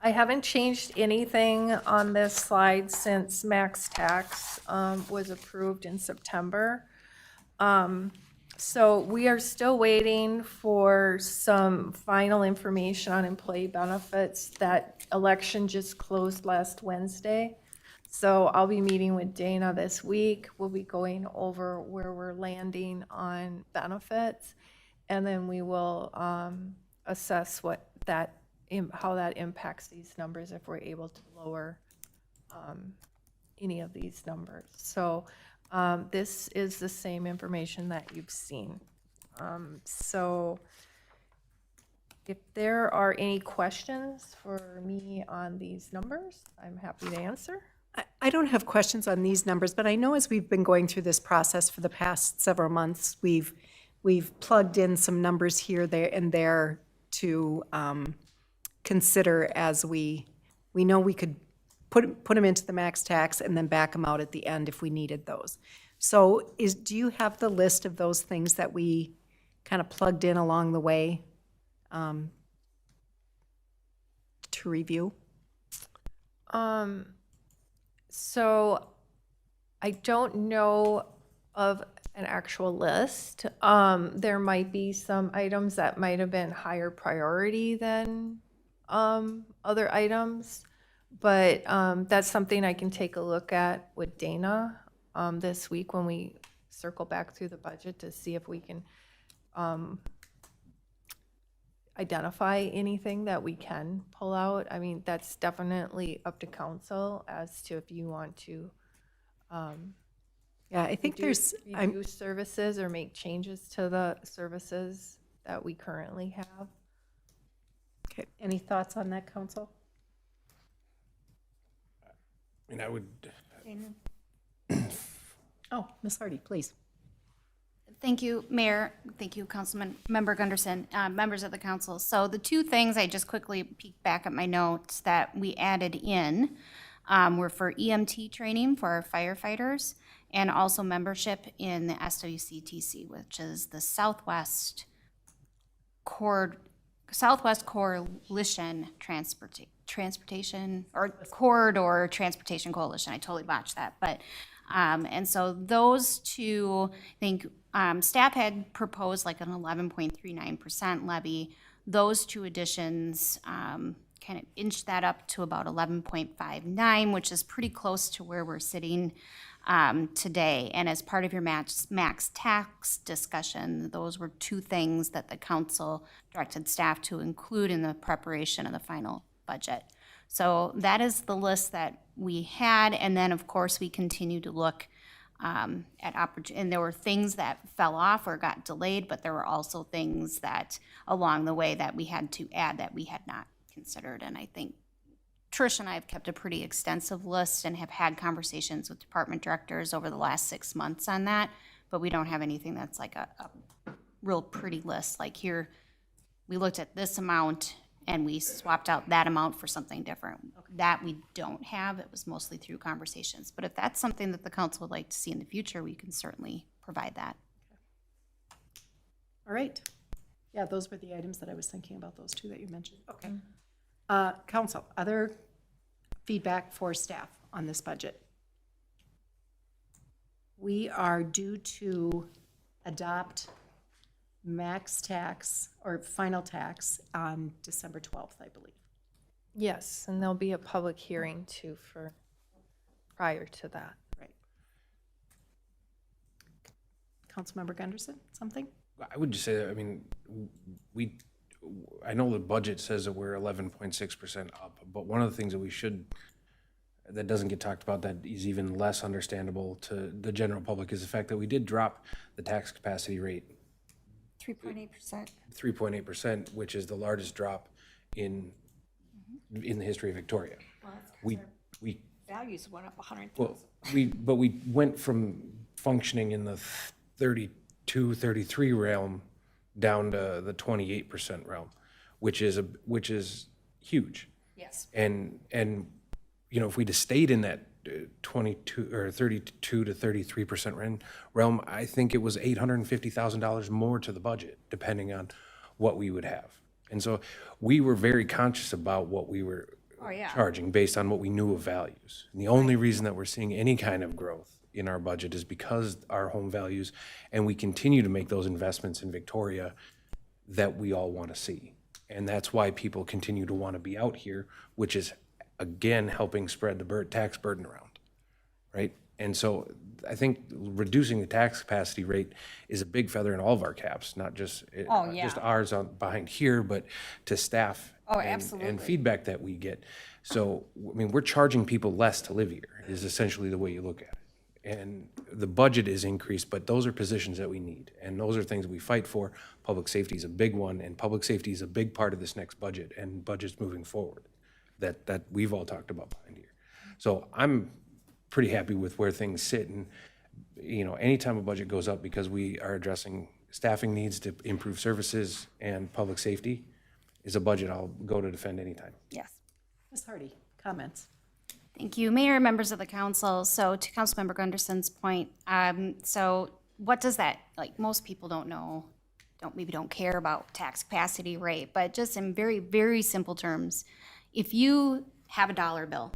I haven't changed anything on this slide since max tax, was approved in September. So we are still waiting for some final information on employee benefits. That election just closed last Wednesday. So I'll be meeting with Dana this week. We'll be going over where we're landing on benefits. And then we will assess how that impacts these numbers if we're able to lower any of these numbers. So this is the same information that you've seen. So if there are any questions for me on these numbers, I'm happy to answer. I don't have questions on these numbers, but I know as we've been going through this process for the past several months, we've plugged in some numbers here, there, and there to consider as we know we could put them into the max tax and then back them out at the end if we needed those. So do you have the list of those things that we kind of plugged in along the way to review? So I don't know of an actual list. There might be some items that might have been higher priority than other items, but that's something I can take a look at with Dana this week when we circle back through the budget to see if we can identify anything that we can pull out. I mean, that's definitely up to council as to if you want to Yeah, I think there's, reduce services or make changes to the services that we currently have. okay, any thoughts on that, council? I mean, I would, Oh, Ms. Hardy, please. Thank you, Mayor. Thank you, Member Gunderson, members of the council. So the two things I just quickly peeked back at my notes that we added in were for EMT training for our firefighters and also membership in the SWCTC, which is the Southwest Coalition Transportation or Corridor Transportation Coalition. I totally botched that, but and so those two, I think staff had proposed like an 11.39% levy. Those two additions kind of inched that up to about 11.59, which is pretty close to where we're sitting today. And as part of your max tax discussion, those were two things that the council directed staff to include in the preparation of the final budget. So that is the list that we had, and then of course we continue to look at opportunity, and there were things that fell off or got delayed, but there were also things that along the way that we had to add that we had not considered. And I think Trish and I have kept a pretty extensive list and have had conversations with department directors over the last 6 months on that, but we don't have anything that's like a real pretty list. Like here, we looked at this amount and we swapped out that amount for something different. That we don't have. It was mostly through conversations. But if that's something that the council would like to see in the future, we can certainly provide that. All right. Yeah, those were the items that I was thinking about, those two that you mentioned. Okay. Council, other feedback for staff on this budget? We are due to adopt max tax or final tax on December 12th, I believe. Yes, and there'll be a public hearing too for prior to that. Right. Councilmember Gunderson, something? I would just say that, I mean, I know the budget says that we're 11.6% up, but one of the things that doesn't get talked about that is even less understandable to the general public is the fact that we did drop the tax capacity rate 3.8%. 3.8%, which is the largest drop in the history of Victoria. We Values went up 100,000. well, we went from functioning in the 32, 33 realm down to the 28% realm, which is huge. Yes. And you know, if we'd have stayed in that 22 or 32 to 33% realm, I think it was $850,000 more to the budget, depending on what we would have. And so we were very conscious about what we were charging based on what we knew of values. And the only reason that we're seeing any kind of growth in our budget is because our home values, and we continue to make those investments in Victoria that we all want to see. And that's why people continue to want to be out here, which is, again, helping spread the tax burden around, right? And so I think reducing the tax capacity rate is a big feather in all of our caps, not just just ours behind here, but to staff and feedback that we get. So, I mean, we're charging people less to live here is essentially the way you look at it. And the budget is increased, but those are positions that we need. And those are things we fight for. Public safety is a big one, and public safety is a big part of this next budget and budgets moving forward that we've all talked about behind here. So I'm pretty happy with where things sit. And, you know, anytime a budget goes up because we are addressing staffing needs to improve services and public safety is a budget I'll go to defend anytime. Yes. Ms. Hardy, comments? Thank you, Mayor, members of the council. So to Councilmember Gunderson's point, so what does that, like, most people don't know, maybe don't care about tax capacity rate, but just in very, very simple terms, if you have a dollar bill,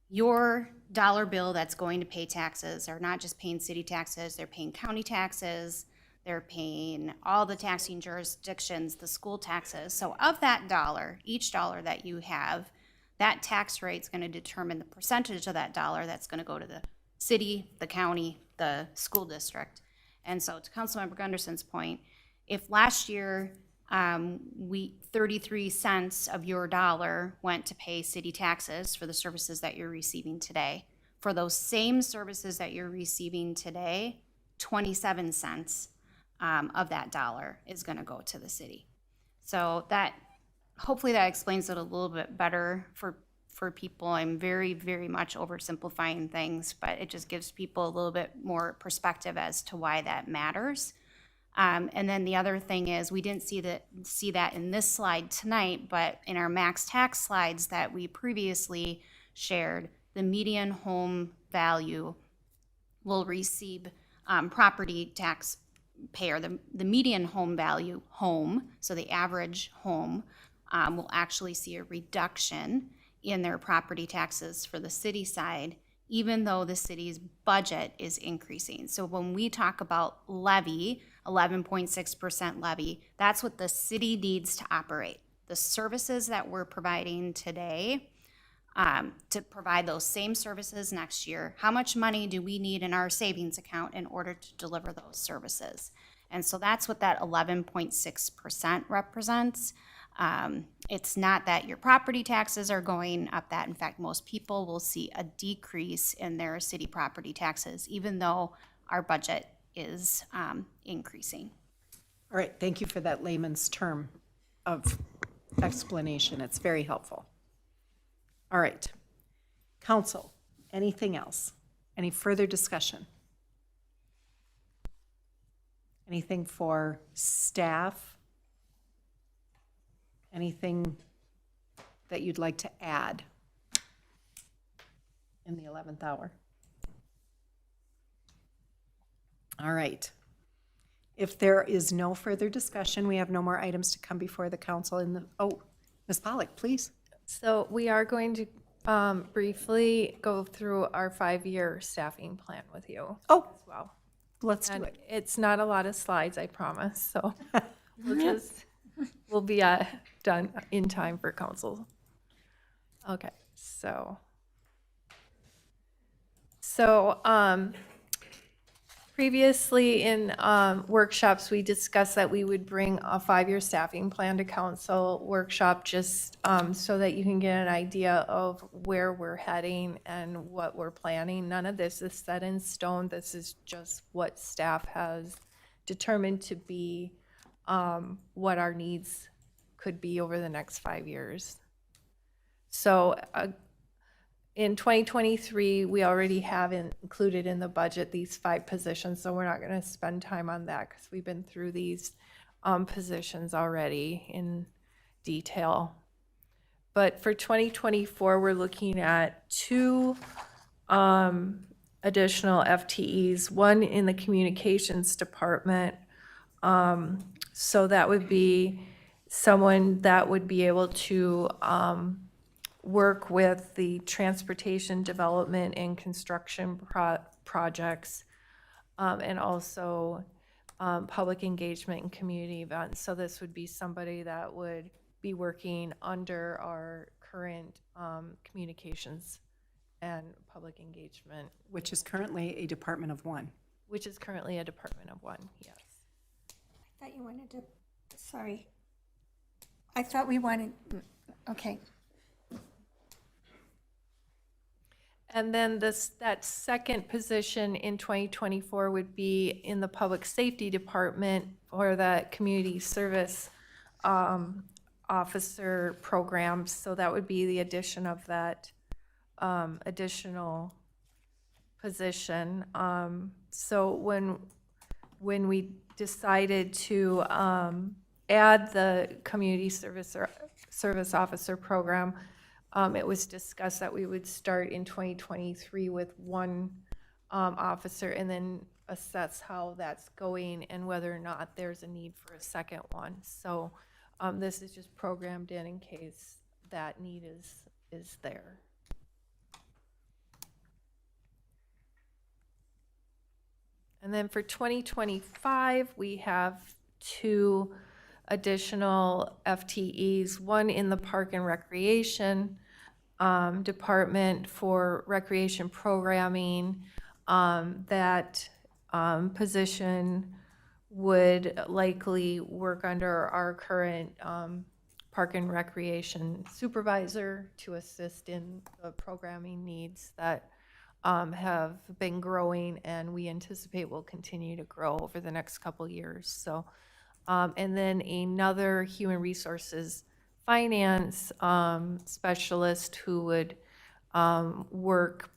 your dollar bill that's going to pay taxes are not just paying city taxes, they're paying county taxes, they're paying all the taxing jurisdictions, the school taxes. So of that dollar, each dollar that you have, that tax rate's going to determine the percentage of that dollar that's going to go to the city, the county, the school district. And so to Councilmember Gunderson's point, if last year 33 cents of your dollar went to pay city taxes for the services that you're receiving today, for those same services that you're receiving today, 27 cents of that dollar is going to go to the city. So that, hopefully that explains it a little bit better for people. I'm very, very much oversimplifying things, but it just gives people a little bit more perspective as to why that matters. And then the other thing is, we didn't see that in this slide tonight, but in our max tax slides that we previously shared, the median home value will receive property tax payer, the median home value home, so the average home will actually see a reduction in their property taxes for the city side, even though the city's budget is increasing. So when we talk about levy, 11.6% levy, that's what the city needs to operate. The services that we're providing today, to provide those same services next year, how much money do we need in our savings account in order to deliver those services? And so that's what that 11.6% represents. It's not that your property taxes are going up that. In fact, most people will see a decrease in their city property taxes, even though our budget is increasing. All right, thank you for that layman's term of explanation. It's very helpful. All right. Council, anything else? Any further discussion? Anything for staff? Anything that you'd like to add in the 11th hour? All right. If there is no further discussion, we have no more items to come before the council in the, oh, Ms. Pollack, please. So we are going to briefly go through our 5-year staffing plan with you Oh, as well. let's do And it. it's not a lot of slides, I promise, so we'll be done in time for council. Okay, so previously in workshops, we discussed that we would bring a 5-year staffing plan to council workshop, just so that you can get an idea of where we're heading and what we're planning. None of this is set in stone. This is just what staff has determined to be what our needs could be over the next 5 years. So in 2023, we already have included in the budget these 5 positions, so we're not going to spend time on that because we've been through these positions already in detail. But for 2024, we're looking at 2 additional FTEs, one in the communications department. So that would be someone that would be able to work with the transportation development and construction projects, and also public engagement and community events. So this would be somebody that would be working under our current communications and public engagement. Which is currently a department of 1. Which is currently a department of 1, yes. I thought you wanted to, sorry. I thought we wanted, okay. And then that second position in 2024 would be in the public safety department or the community service officer programs. So that would be the addition of that additional position. So when we decided to add the community service officer program, it was discussed that we would start in 2023 with 1 officer and then assess how that's going and whether or not there's a need for a second one. So this is just programmed in case that need is there. And then for 2025, we have 2 additional FTEs, one in the Park and Recreation Department for recreation programming, that position would likely work under our current park and recreation supervisor to assist in the programming needs that have been growing and we anticipate will continue to grow over the next couple years. So, and then another human resources finance specialist who would work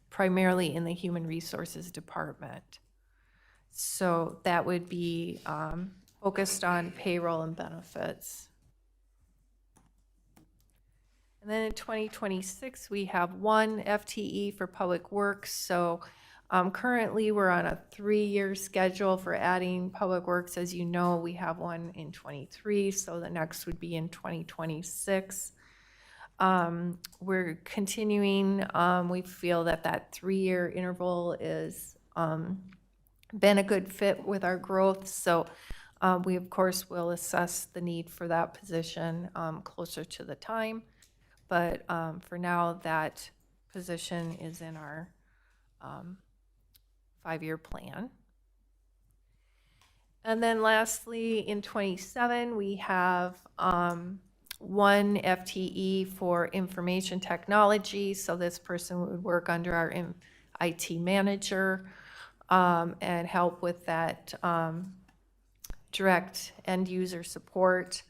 primarily in the human resources department. So that would be focused on payroll and benefits. And then in 2026, we have one FTE for Public Works. So currently, we're on a 3-year schedule for adding Public Works. As you know, we have one in 23, so the next would be in 2026. We're continuing. We feel that that 3-year interval is been a good fit with our growth. So we, of course, will assess the need for that position closer to the time. But for now, that position is in our 5-year plan. And then lastly, in 27, we have one FTE for information technology. So this person would work under our IT manager and help with that direct end user support.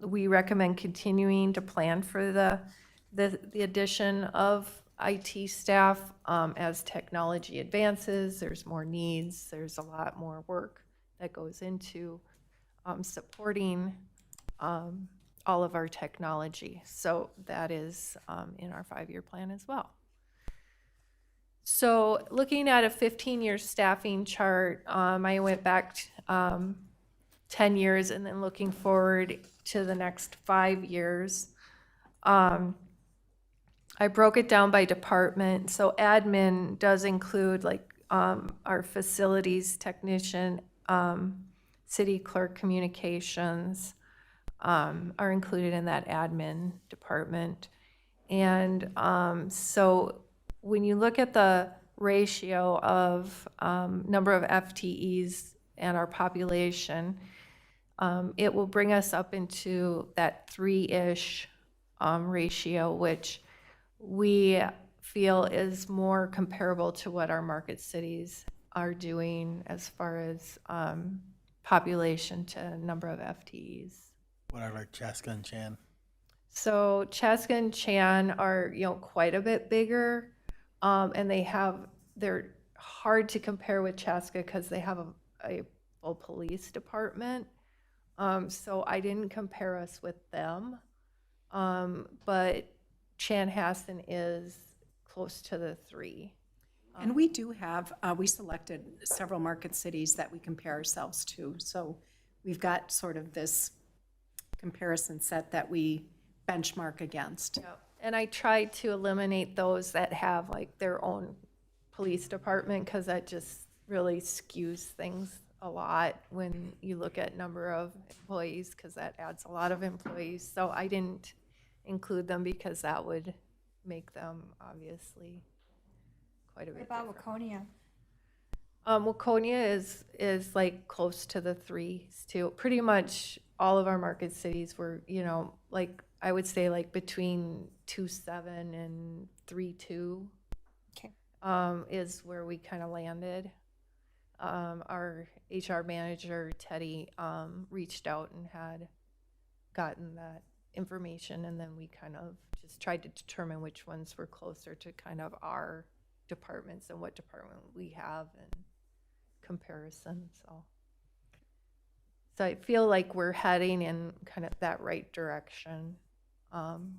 We recommend continuing to plan for the addition of IT staff as technology advances. There's more needs. There's a lot more work that goes into supporting all of our technology. So that is in our 5-year plan as well. So looking at a 15-year staffing chart, I went back 10 years and then looking forward to the next 5 years. I broke it down by department. So admin does include like our facilities technician, city clerk communications are included in that admin department. And so when you look at the ratio of number of FTEs and our population, it will bring us up into that 3-ish ratio, which we feel is more comparable to what our market cities are doing as far as population to number of FTEs. What are like Chaska and Chan? So Chaska and Chan are, quite a bit bigger, and they're hard to compare with Chaska because they have a full police department. So I didn't compare us with them, but Chanhassen is close to the 3. And we do have, we selected several market cities that we compare ourselves to. So we've got sort of this comparison set that we benchmark against. Yep. And I tried to eliminate those that have like their own police department because that just really skews things a lot when you look at number of employees, because that adds a lot of employees. So I didn't include them because that would make them obviously quite a bit What about different. Waconia? Waconia is like close to the 3s too. Pretty much all of our market cities were, like I would say like between 2.7 and 3.2. Okay. Is where we kind of landed. Our HR manager, Teddy, reached out and had gotten that information, and then we kind of just tried to determine which ones were closer to kind of our departments and what department we have in comparison. So I feel like we're heading in kind of that right direction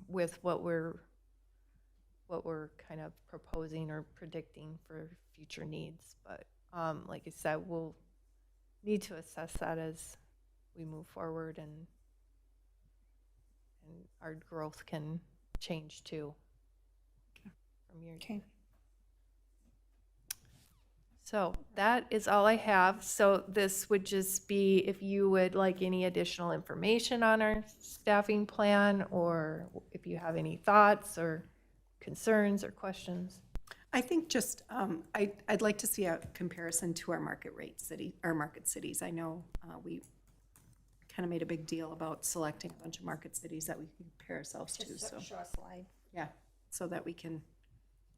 with what we're kind of proposing or predicting for future needs. But like I said, we'll need to assess that as we move forward, and our growth can change too from year to year. So that is all I have. So this would just be if you would like any additional information on our staffing plan, or if you have any thoughts or concerns or questions. I think just, I'd like to see a comparison to our market rate city, our market cities. I know we kind of made a big deal about selecting a bunch of market cities that we can compare ourselves to, so, Show a slide. yeah, so that we can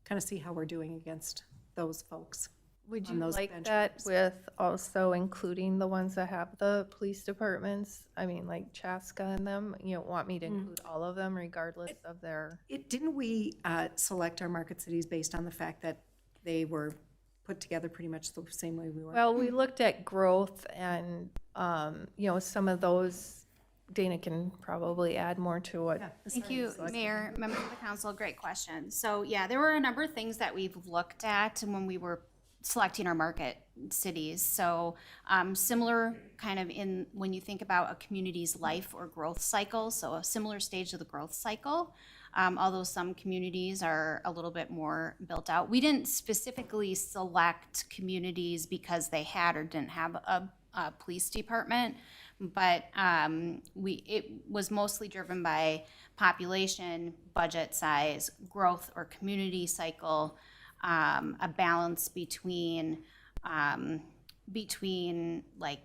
kind of see how we're doing against those folks. Would on you those like that benchmarks. with also including the ones that have the police departments? I mean, like Chaska and them, you don't want me to include all of them regardless of their, Didn't we select our market cities based on the fact that they were put together pretty much the same way we were? well, we looked at growth and, you know, some of those, Dana can probably add more to what. Yeah, Thank you, Mayor, members of the council, great question. So, yeah, there were a number of things that we've looked at when we were selecting our market cities. So, similar kind of in, when you think about a community's life or growth cycle, so a similar stage of the growth cycle, although some communities are a little bit more built out. We didn't specifically select communities because they had or didn't have a police department, but it was mostly driven by population, budget size, growth or community cycle, a balance between like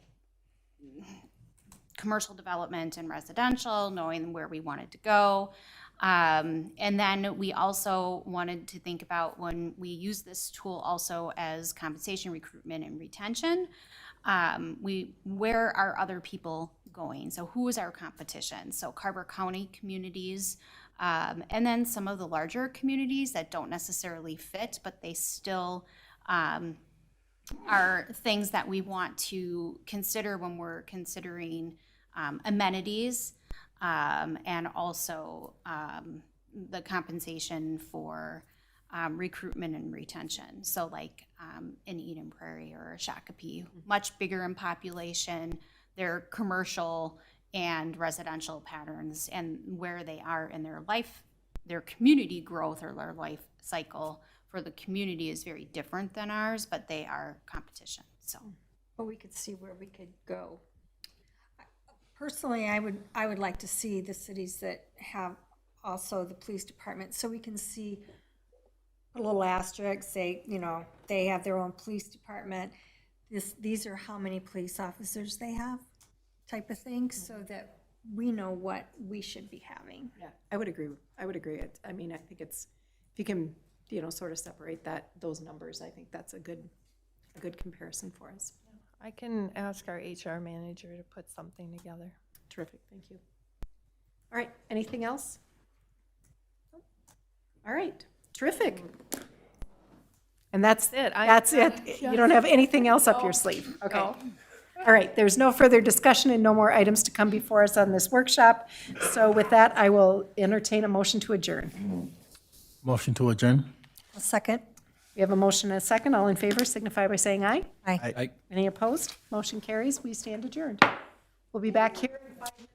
commercial development and residential, knowing where we wanted to go. And then we also wanted to think about when we use this tool also as compensation, recruitment, and retention. Where are other people going? So who is our competition? So Carver County communities, and then some of the larger communities that don't necessarily fit, but they still are things that we want to consider when we're considering amenities, and also the compensation for recruitment and retention. So like in Eden Prairie or Shakopee, much bigger in population, their commercial and residential patterns and where they are in their life, their community growth or their life cycle for the community is very different than ours, but they are competition, so. But we could see where we could go. Personally, I would like to see the cities that have also the police department, so we can see a little asterisk, say, you know, they have their own police department. These are how many police officers they have, type of thing, so that we know what we should be having. Yeah, I would agree. I mean, I think it's, if you can, you know, sort of separate those numbers, I think that's a good comparison for us. I can ask our HR manager to put something together. Terrific, thank you. All right, anything else? All right, terrific. And that's it. That's it. You don't have anything else up your sleeve? Okay. No. All right, there's no further discussion and no more items to come before us on this workshop. So with that, I will entertain a motion to adjourn. Motion to adjourn? A second? We have a motion and a second. All in favor signify by saying aye. Aye. Any opposed? Motion carries. We stand adjourned. We'll be back here in 5 minutes.